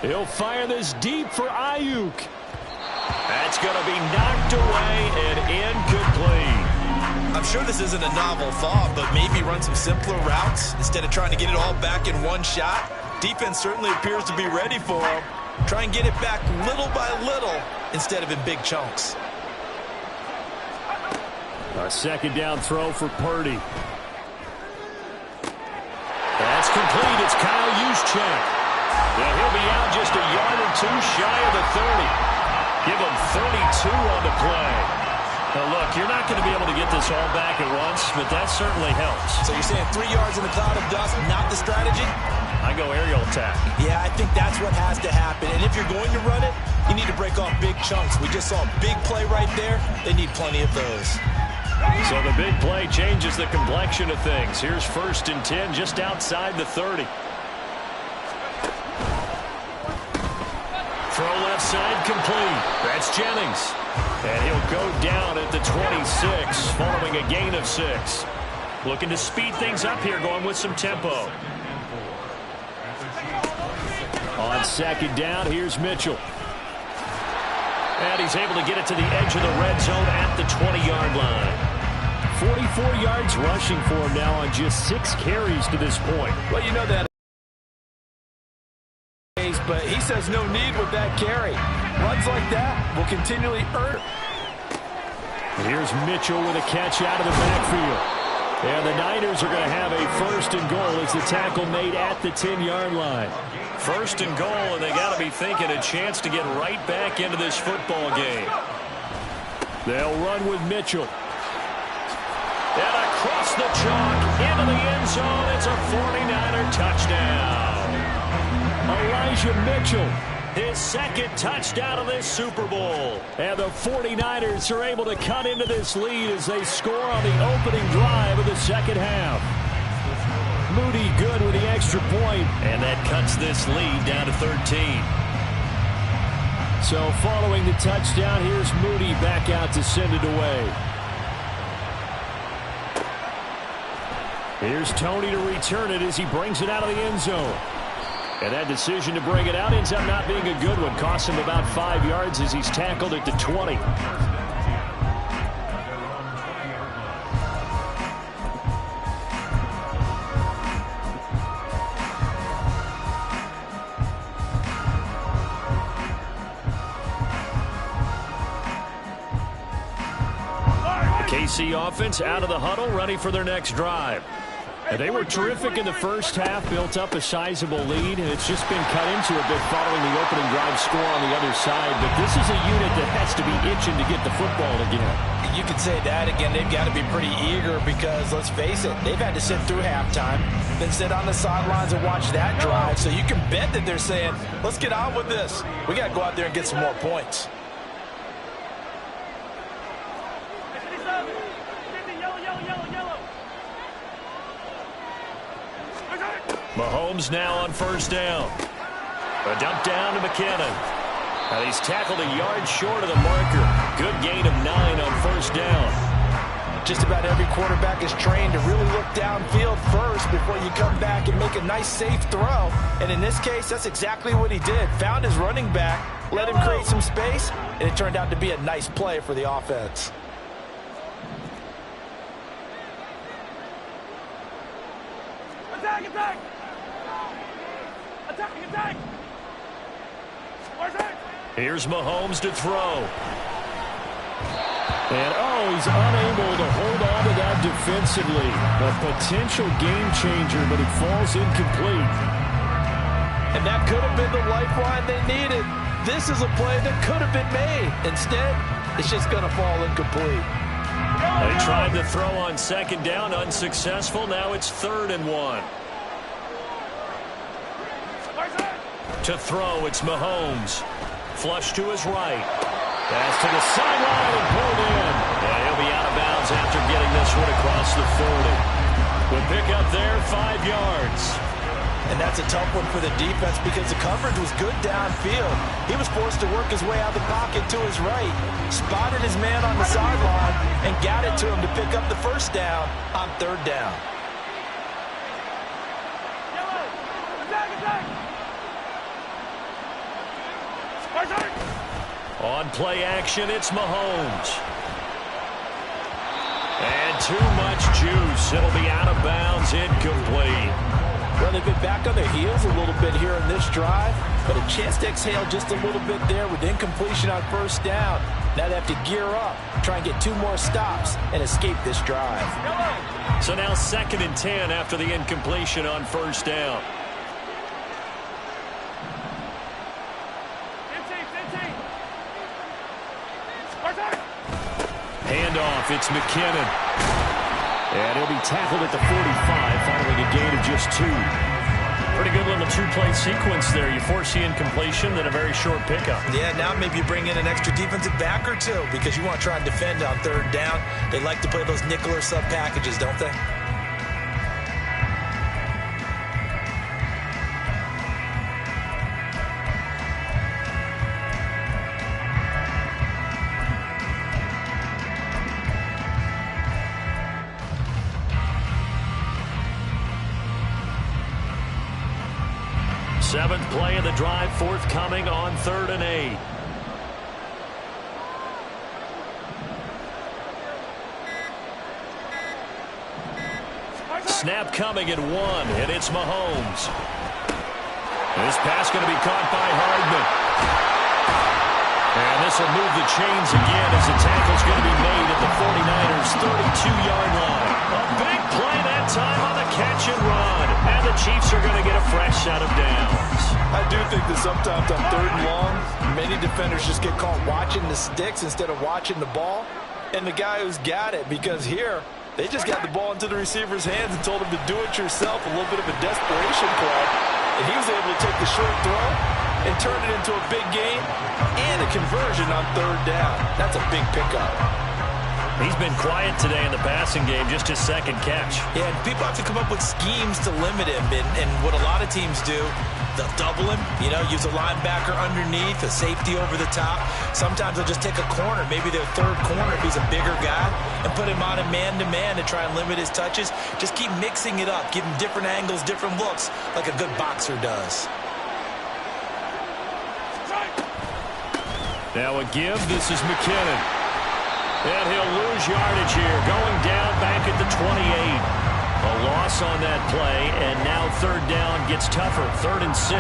He'll fire this deep for Ayuk. That's going to be knocked away and incomplete. I'm sure this isn't a novel thought, but maybe run some simpler routes instead of trying to get it all back in one shot. Defense certainly appears to be ready for him. Try and get it back little by little instead of in big chunks. A 2nd down throw for Purdy. That's complete. It's Kyle Juszczyk. And he'll be out just a yard or 2 shy of the 30. Give him 32 on the play. Now, look, you're not going to be able to get this all back at once, but that certainly helps. So you're saying 3 yards in the cloud of dust, not the strategy? I go aerial attack. Yeah, I think that's what has to happen. And if you're going to run it, you need to break off big chunks. We just saw a big play right there. They need plenty of those. So the big play changes the complexion of things. Here's 1st and 10 just outside the 30. Throw left side complete. That's Jennings. And he'll go down at the 26 following a gain of 6. Looking to speed things up here, going with some tempo. On 2nd down, here's Mitchell. And he's able to get it to the edge of the red zone at the 20-yard line. 44 yards rushing for him now on just 6 carries to this point. Well, you know that. But he says no need with that carry. Runs like that will continually earn. Here's Mitchell with a catch out of the backfield. And the Niners are going to have a 1st and goal as the tackle made at the 10-yard line. 1st and goal, and they got to be thinking a chance to get right back into this football game. They'll run with Mitchell. And across the chalk into the end zone. It's a 49er touchdown. Elijah Mitchell, his 2nd touchdown of this Super Bowl. And the 49ers are able to cut into this lead as they score on the opening drive of the second half. Moody good with the extra point, and that cuts this lead down to 13. So following the touchdown, here's Moody back out to send it away. Here's Tony to return it as he brings it out of the end zone. And that decision to bring it out ends up not being a good one. Costs him about 5 yards as he's tackled at the 20. KC offense out of the huddle, ready for their next drive. And they were terrific in the first half, built up a sizable lead, and it's just been cut into a bit following the opening drive score on the other side. But this is a unit that has to be itching to get the football again. you could say that again. They've got to be pretty eager because, let's face it, they've had to sit through halftime, then sit on the sidelines and watch that drive. So you can bet that they're saying, let's get on with this. We got to go out there and get some more points. Mahomes now on first down. A dump down to McKinnon. And he's tackled a yard short of the marker. Good gain of 9 on first down. Just about every quarterback is trained to really look downfield first before you come back and make a nice, safe throw. And in this case, that's exactly what he did. Found his running back, let him create some space, and it turned out to be a nice play for the offense. Attack, attack! Attacking, attack! Where's it? Here's Mahomes to throw. And, he's unable to hold on to that defensively. A potential game changer, but it falls incomplete. And that could have been the lifeline they needed. This is a play that could have been made. Instead, it's just going to fall incomplete. They tried to throw on second down, unsuccessful. Now it's 3rd and 1. To throw, it's Mahomes. Flush to his right. Pass to the sideline and pulled in. Yeah, he'll be out of bounds after getting this one across the 40. The pickup there, 5 yards. And that's a tough one for the defense because the coverage was good downfield. He was forced to work his way out of the pocket to his right, spotted his man on the sideline, and got it to him to pick up the first down on 3rd down. On play action, it's Mahomes. And too much juice. It'll be out of bounds, incomplete. Well, they've been back on their heels a little bit here in this drive, but a chance to exhale just a little bit there with incompletion on first down. Now they have to gear up, try and get 2 more stops, and escape this drive. So now 2nd and 10 after the incompletion on first down. Handoff, it's McKinnon. And he'll be tackled at the 45, following a gain of just 2. Pretty good little 2-play sequence there. You force the incompletion, then a very short pickup. Yeah, now maybe you bring in an extra defensive back or 2 because you want to try and defend on 3rd down. They like to play those nickel or sub packages, don't they? Seventh play of the drive, forthcoming on 3rd and 8. Snap coming at 1, and it's Mahomes. This pass going to be caught by Hardman. And this will move the chains again as the tackle's going to be made at the 49ers' 32-yard line. A big play that time on the catch and run. And the Chiefs are going to get a fresh set of downs. I do think that sometimes on 3rd and long, many defenders just get caught watching the sticks instead of watching the ball. And the guy who's got it, because here, they just got the ball into the receiver's hands and told him to do it yourself, a little bit of a desperation play. And he was able to take the short throw and turn it into a big gain and a conversion on 3rd down. That's a big pickup. He's been quiet today in the passing game, just his 2nd catch. Yeah, and people have to come up with schemes to limit him. And what a lot of teams do, they'll double him, use a linebacker underneath, a safety over the top. Sometimes they'll just take a corner, maybe their 3rd corner if he's a bigger guy, and put him on a man-to-man to try and limit his touches. Just keep mixing it up, give him different angles, different looks, like a good boxer does. Now a give, this is McKinnon. And he'll lose yardage here, going down back at the 28. A loss on that play, and now 3rd down gets tougher, 3rd and 6.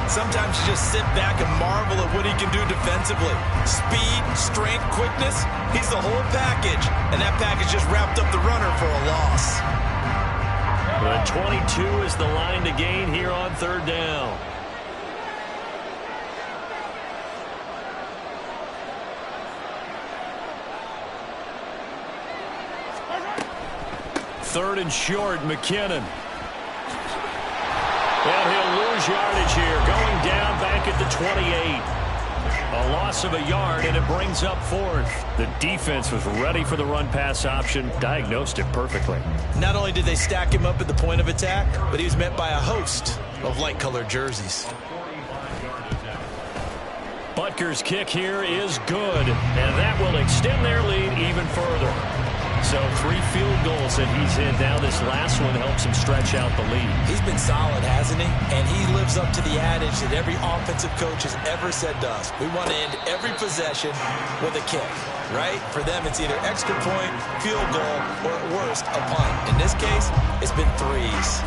Sometimes you just sit back and marvel at what he can do defensively. Speed, strength, quickness, he's the whole package. And that package just wrapped up the runner for a loss. The 22 is the line to gain here on 3rd down. 3rd and short. McKinnon. And he'll lose yardage here. Going down back at the 28. A loss of a yard, and it brings up 4th. The defense was ready for the run-pass option. Diagnosed it perfectly. Not only did they stack him up at the point of attack, but he was met by a host of light-colored jerseys. Butker's kick here is good, and that will extend their lead even further. So 3 field goals that he's in now. This last one helps him stretch out the lead. He's been solid, hasn't he? And he lives up to the adage that every offensive coach has ever said to us. We want to end every possession with a kick, right? For them, it's either extra point, field goal, or at worst, a punt. In this case, it's been 3s.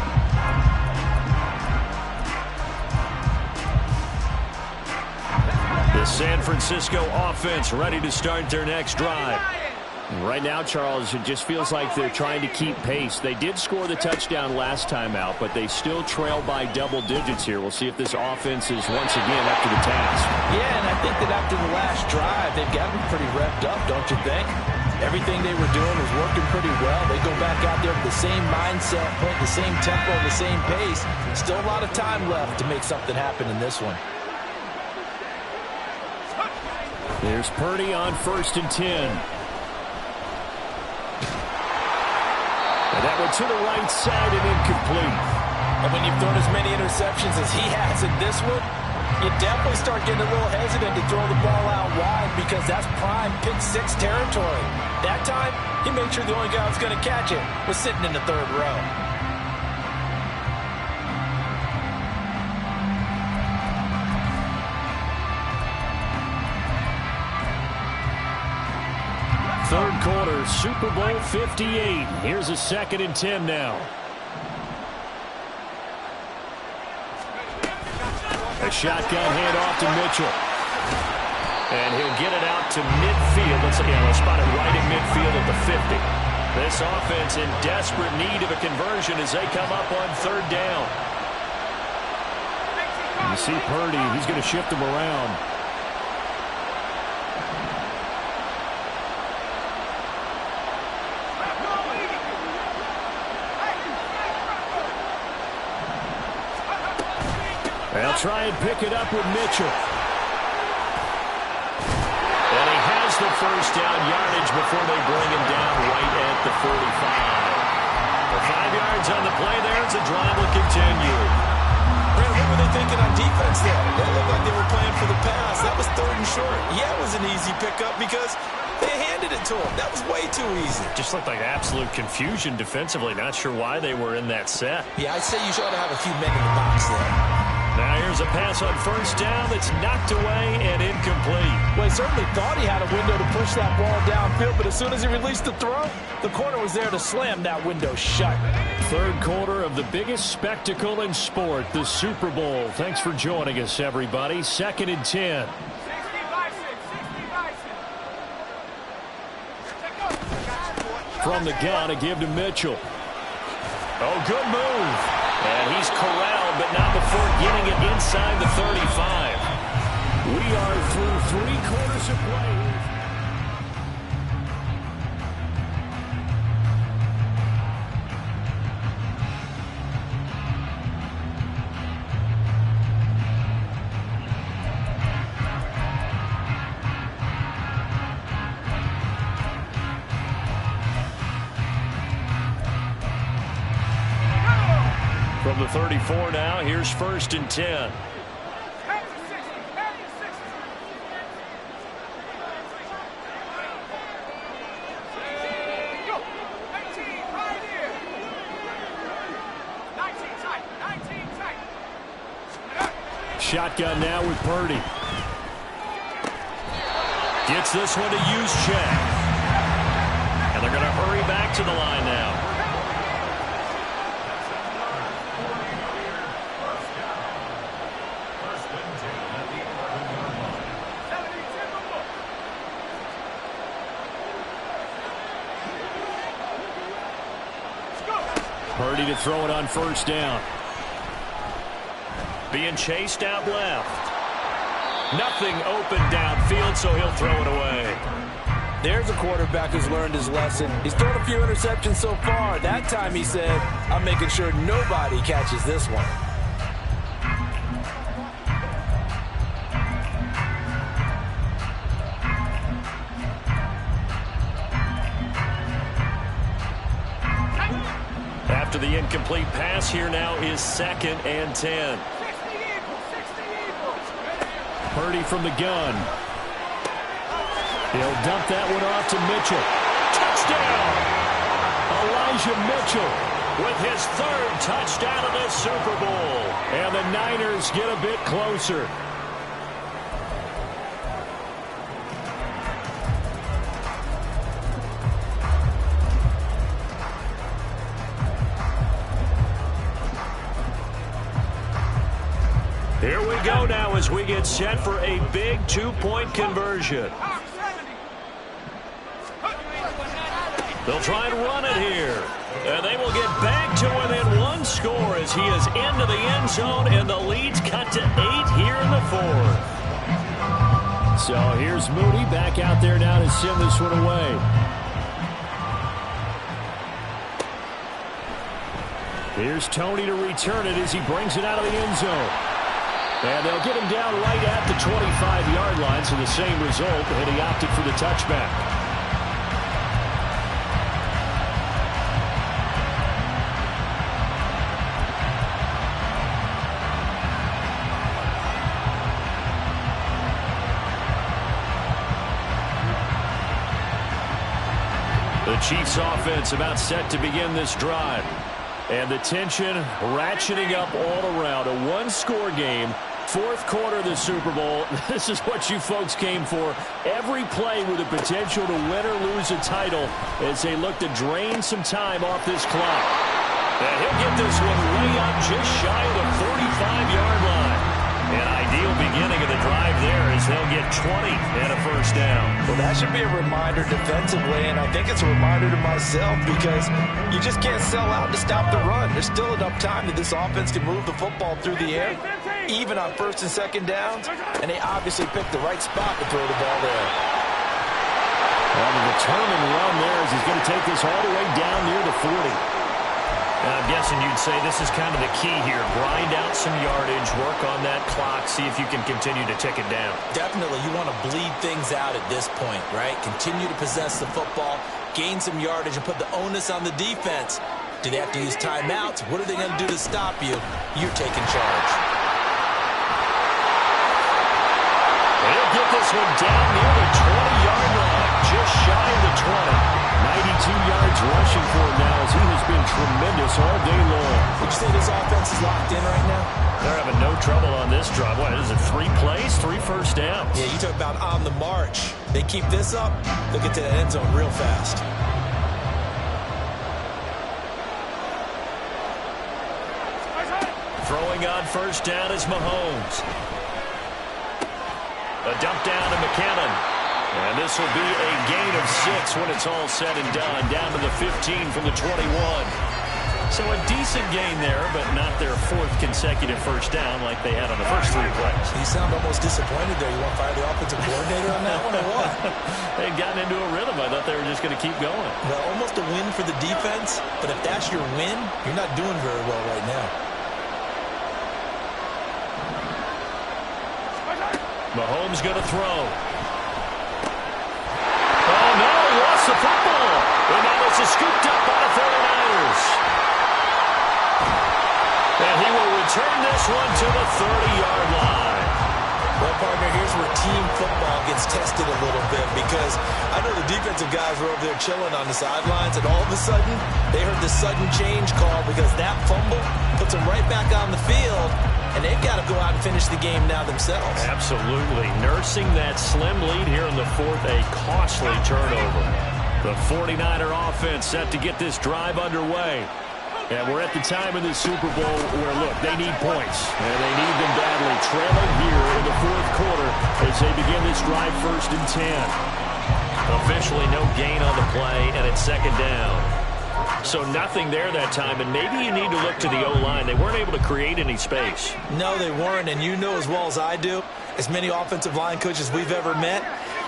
The San Francisco offense ready to start their next drive. Right now, Charles, it just feels like they're trying to keep pace. They did score the touchdown last time out, but they still trail by double digits here. We'll see if this offense is once again up to the task. Yeah, and I think that after the last drive, they've got to be pretty revved up, don't you think? Everything they were doing was working pretty well. They go back out there with the same mindset, playing the same tempo, the same pace. Still a lot of time left to make something happen in this one. There's Purdy on 1st and 10. And that one to the right side and incomplete. And when you've thrown as many interceptions as he has in this one, you definitely start getting a little hesitant to throw the ball out wide because that's prime pick 6 territory. That time, he made sure the only guy who was going to catch it was sitting in the 3rd row. Third quarter, Super Bowl 58. Here's a 2nd and 10 now. A shotgun handoff to Mitchell. And he'll get it out to midfield. Let's spot it right in midfield at the 50. This offense in desperate need of a conversion as they come up on 3rd down. You see Purdy, he's going to shift him around. They'll try and pick it up with Mitchell. And he has the 1st down yardage before they bring him down right at the 45. For 5 yards on the play there, as the drive will continue. Brad, what were they thinking on defense there? That looked like they were playing for the pass. That was 3rd and short. Yeah, it was an easy pickup because they handed it to him. That was way too easy. Just looked like absolute confusion defensively. Not sure why they were in that set. Yeah, I'd say you ought to have a few men in the box there. Now here's a pass on 1st down that's knocked away and incomplete. Well, he certainly thought he had a window to push that ball downfield, but as soon as he released the throw, the corner was there to slam that window shut. 3rd quarter of the biggest spectacle in sport, the Super Bowl. Thanks for joining us, everybody. 2nd and 10. From the gun, a give to Mitchell. Oh, good move. And he's corralled, but not before getting it inside the 35. We are through 3 quarters of play. From the 34 now, here's 1st and 10. Shotgun now with Purdy. Gets this one to Juszczyk. And they're going to hurry back to the line now. Purdy to throw it on 1st down. Being chased out left. Nothing open downfield, so he'll throw it away. There's a quarterback who's learned his lesson. He's thrown a few interceptions so far. That time he said, I'm making sure nobody catches this one. After the incomplete pass, here now is 2nd and 10. Purdy from the gun. He'll dump that one off to Mitchell. Touchdown! Elijah Mitchell with his 3rd touchdown of the Super Bowl. And the Niners get a bit closer. Here we go now as we get set for a big 2-point conversion. They'll try and run it here. And they will get back to within 1 score as he is into the end zone, and the lead's cut to 8 here in the 4th. So here's Moody back out there now to send this one away. Here's Tony to return it as he brings it out of the end zone. And they'll get him down right at the 25-yard line, so the same result, and he opted for the touchback. The Chiefs offense about set to begin this drive. And the tension ratcheting up all around. A 1-score game. 4th quarter of the Super Bowl. This is what you folks came for. Every play with the potential to win or lose a title as they look to drain some time off this clock. And he'll get this one way up just shy of the 45-yard line. An ideal beginning of the drive there as they'll get 20 and a 1st down. Well, that should be a reminder defensively, and I think it's a reminder to myself because you just can't sell out to stop the run. There's still enough time that this offense can move the football through the air, even on 1st and 2nd downs, and they obviously picked the right spot to throw the ball there. On the determined run there as he's going to take this all the way down near the 40. And I'm guessing you'd say this is kind of the key here. Grind out some yardage, work on that clock, see if you can continue to tick it down. Definitely. You want to bleed things out at this point, right? Continue to possess the football, gain some yardage, and put the onus on the defense. Do they have to use timeouts? What are they going to do to stop you? You're taking charge. They'll get this one down near the 20-yard line, just shy of the 20. 92 yards rushing for him now as he has been tremendous all day long. Would you say this offense is locked in right now? They're having no trouble on this drive. What is it, 3 plays, 3 first downs? Yeah, you talk about on the march. They keep this up, they'll get to the end zone real fast. Throwing on 1st down is Mahomes. A dump down to McKinnon. And this will be a gain of 6 when it's all said and done. Down to the 15 from the 21. So a decent gain there, but not their 4th consecutive 1st down like they had on the first 3 plays. You sound almost disappointed there. You want to fire the offensive coordinator on that one or what? They'd gotten into a rhythm. I thought they were just going to keep going. Well, almost a win for the defense, but if that's your win, you're not doing very well right now. Mahomes going to throw. Oh, no, lost the football. And now this is scooped up by the 49ers. And he will return this one to the 30-yard line. Well, partner, here's where team football gets tested a little bit because I know the defensive guys were over there chilling on the sidelines, and all of a sudden, they heard the sudden change call because that fumble puts them right back on the field, and they've got to go out and finish the game now themselves. Absolutely. Nursing that slim lead here in the 4th, a costly turnover. The 49er offense set to get this drive underway. And we're at the time in the Super Bowl where, look, they need points. And they need them badly. Trailing here in the 4th quarter as they begin this drive 1st and 10. Officially no gain on the play, and it's 2nd down. So nothing there that time, and maybe you need to look to the O-line. They weren't able to create any space. No, they weren't, and you know as well as I do, as many offensive line coaches we've ever met,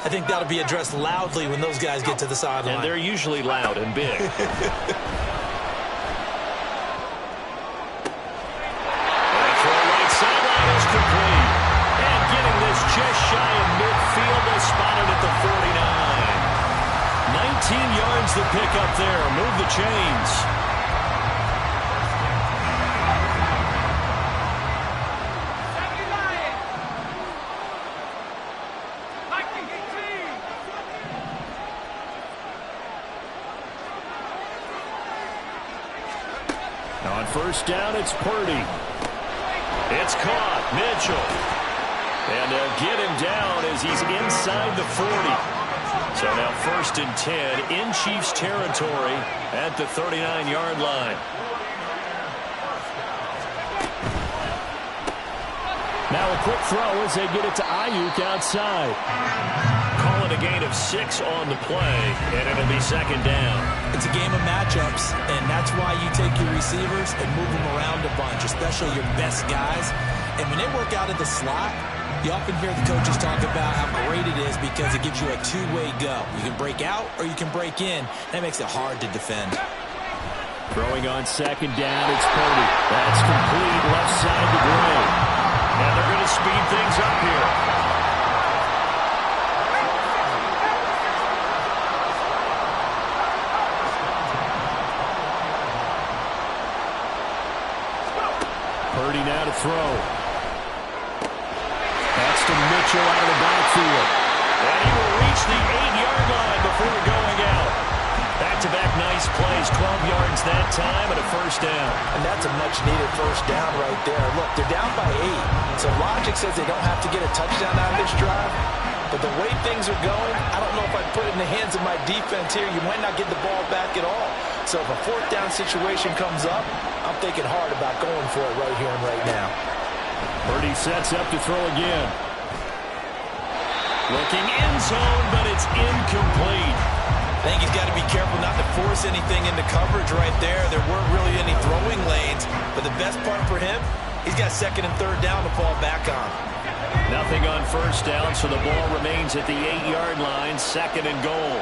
I think that'll be addressed loudly when those guys get to the sideline. And they're usually loud and big. Complete. And getting this just shy of midfield, they spotted at the 49. 19 yards to pick up there. Move the chains. On first down, it's Purdy. It's caught. Mitchell. And they'll get him down as he's inside the 40. So now 1st and 10 in Chiefs territory at the 39-yard line. Now a quick throw as they get it to Ayuk outside. Calling a gain of 6 on the play, and it'll be 2nd down. It's a game of matchups, and that's why you take your receivers and move them around a bunch, especially your best guys. And when they work out of the slot, you often hear the coaches talk about how great it is because it gives you a two-way go. You can break out or you can break in. That makes it hard to defend. Throwing on 2nd down, it's Purdy. That's complete left side to Gray. And they're going to speed things up here. Purdy now to throw. That's to Mitchell out of the backfield. And he will reach the 8-yard line before going out. Back-to-back nice plays, 12 yards that time and a 1st down. And that's a much-needed 1st down right there. Look, they're down by 8. So logic says they don't have to get a touchdown out of this drive. But the way things are going, I don't know if I'd put it in the hands of my defense here. You might not get the ball back at all. So if a 4th down situation comes up, I'm thinking hard about going for it right here and right now. Purdy sets up to throw again. Looking end zone, but it's incomplete. I think he's got to be careful not to force anything into coverage right there. There weren't really any throwing lanes. But the best part for him, he's got 2nd and 3rd down to fall back on. Nothing on 1st down, so the ball remains at the 8-yard line, 2nd and goal.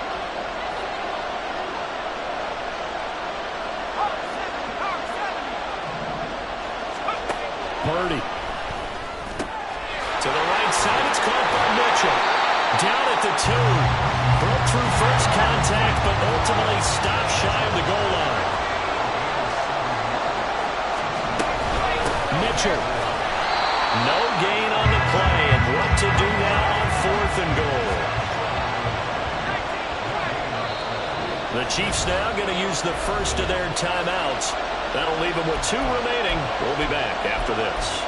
Purdy. To the right side, it's caught by Mitchell. Down at the 2. Broke through first contact, but ultimately stopped shy of the goal line. Mitchell. No gain on the play, and what to do now on 4th and goal. The Chiefs now going to use the first of their timeouts. That'll leave them with 2 remaining. We'll be back after this.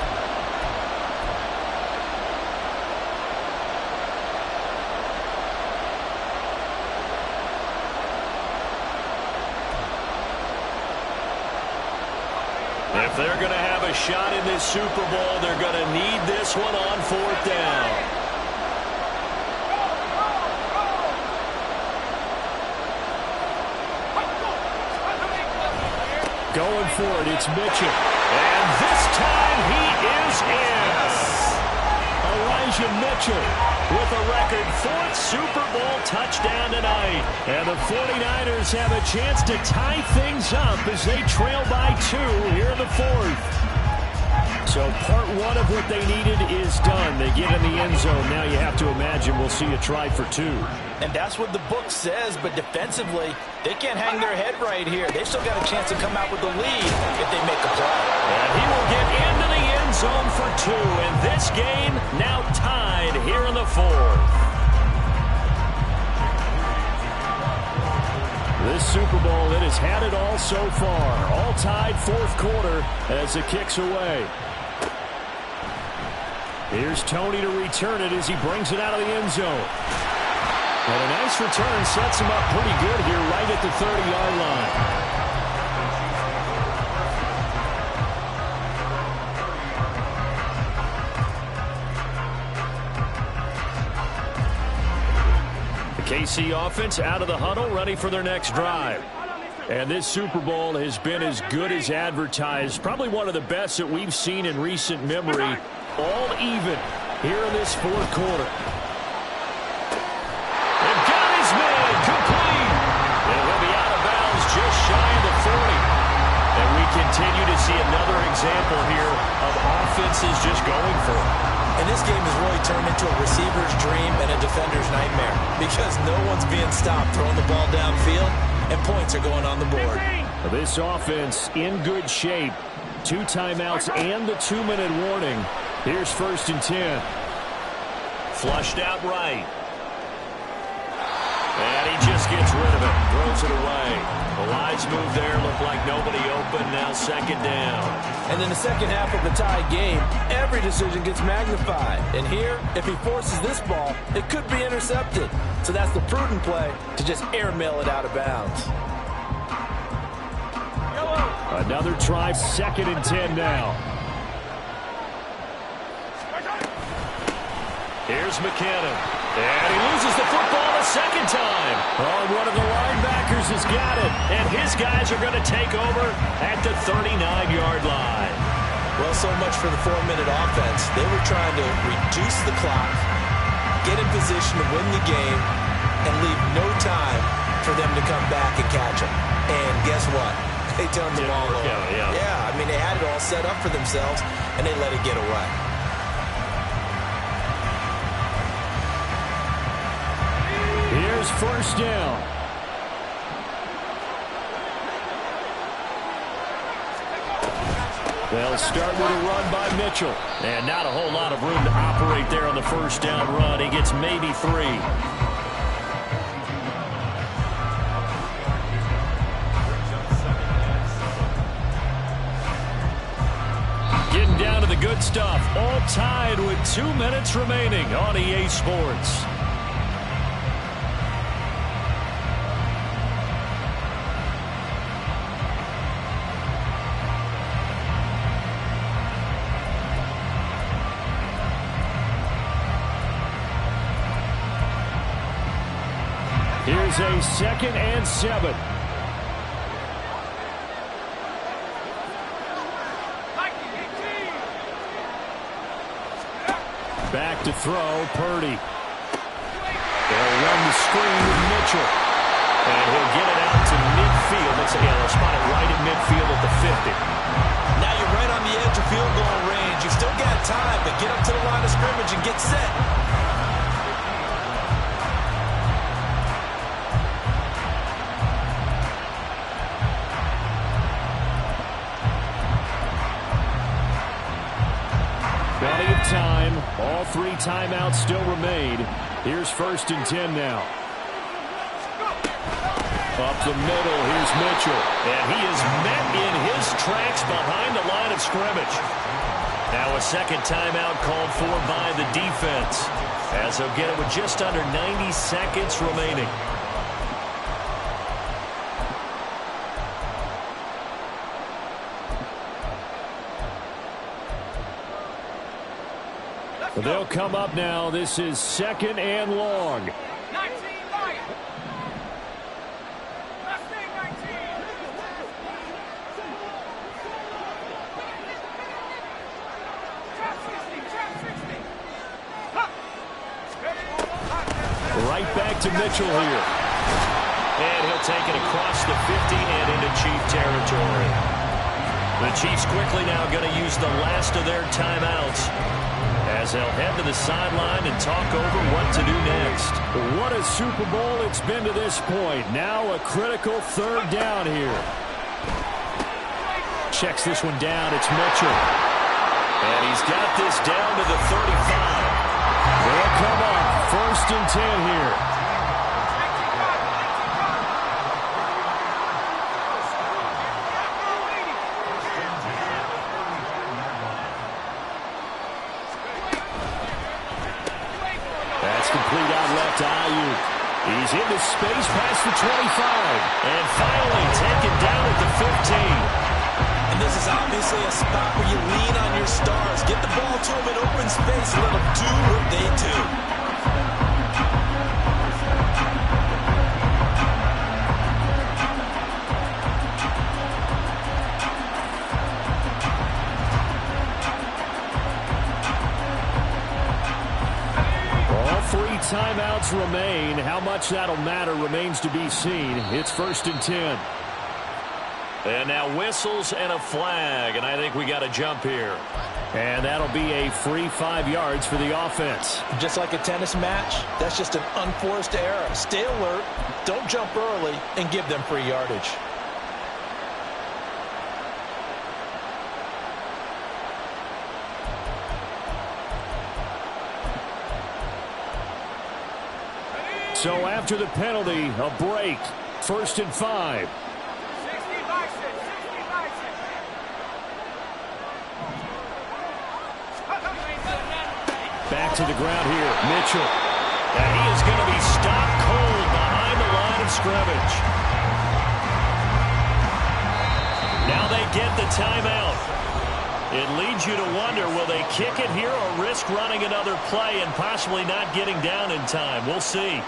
If they're going to have a shot in this Super Bowl, they're going to need this one on 4th down. Going for it, it's Mitchell. And this time he is in. Elijah Mitchell with a record 4th Super Bowl touchdown tonight. And the 49ers have a chance to tie things up as they trail by 2 here in the 4th. So part 1 of what they needed is done. They get in the end zone. Now you have to imagine we'll see a try for 2. And that's what the book says, but defensively, they can't hang their head right here. They've still got a chance to come out with the lead if they make a play. And he will get into the end zone for 2. And this game now tied here in the 4th. This Super Bowl, it has had it all so far. All tied 4th quarter as it kicks away. Here's Tony to return it as he brings it out of the end zone. And a nice return sets him up pretty good here right at the 30-yard line. The KC offense out of the huddle, ready for their next drive. And this Super Bowl has been as good as advertised. Probably one of the best that we've seen in recent memory. All even here in this 4th quarter. continue to see another example here of offenses just going for it. And this game has really turned into a receiver's dream and a defender's nightmare because no one's being stopped throwing the ball downfield, and points are going on the board. This offense in good shape. 2 timeouts and the 2-minute warning. Here's 1st and 10. Flushed out right. And he just gets rid of it. Throws it away. The wise move there. Looked like nobody open. Now 2nd down. And in the second half of the tied game, every decision gets magnified. And here, if he forces this ball, it could be intercepted. So that's the prudent play to just airmail it out of bounds. Another try. 2nd and 10 now. Here's McKinnon. And he loses the football a 2nd time. Oh, one of the linebackers has got it. And his guys are going to take over at the 39-yard line. Well, so much for the 4-minute offense. They were trying to reduce the clock, get in position to win the game, and leave no time for them to come back and catch them. And guess what? They turned the ball over. Yeah, I mean, they had it all set up for themselves, and they let it get away. Here's 1st down. They'll start with a run by Mitchell. And not a whole lot of room to operate there on the 1st down run. He gets maybe 3. Getting down to the good stuff. All tied with 2 minutes remaining on EA Sports. Here's a 2nd and 7. Back to throw, Purdy. They'll run the screen with Mitchell. And he'll get it out to midfield. They'll spot it right at midfield at the 50. Now you're right on the edge of field goal range. You've still got time, but get up to the line of scrimmage and get set. Plenty of time. All 3 timeouts still remain. Here's 1st and 10 now. Up the middle, here's Mitchell. And he is met in his tracks behind the line of scrimmage. Now a 2nd timeout called for by the defense, as they'll get it with just under 90 seconds remaining. They'll come up now. This is 2nd and long. 19, Ryan. Last name 19. Trap 60. Right back to Mitchell here. And he'll take it across the 50 and into Chief territory. The Chiefs quickly now going to use the last of their timeouts, as they'll head to the sideline and talk over what to do next. What a Super Bowl it's been to this point. Now a critical 3rd down here. Checks this one down. It's Mitchell. And he's got this down to the 35. They'll come up 1st and 10 here. Complete out left to Ayuk. He's into space past the 25. And finally taken down at the 15. And this is obviously a spot where you lean on your stars. Get the ball to them in open space and let them do what they do. Timeouts remain. How much that'll matter remains to be seen. It's 1st and 10. And now whistles and a flag, and I think we got a jump here. And that'll be a free 5 yards for the offense. Just like a tennis match, that's just an unforced error. Stay alert, don't jump early, and give them free yardage. So after the penalty, a break. 1st and 5. Back to the ground here, Mitchell. And he is going to be stopped cold behind the line of scrimmage. Now they get the timeout. It leads you to wonder, will they kick it here or risk running another play and possibly not getting down in time? We'll see.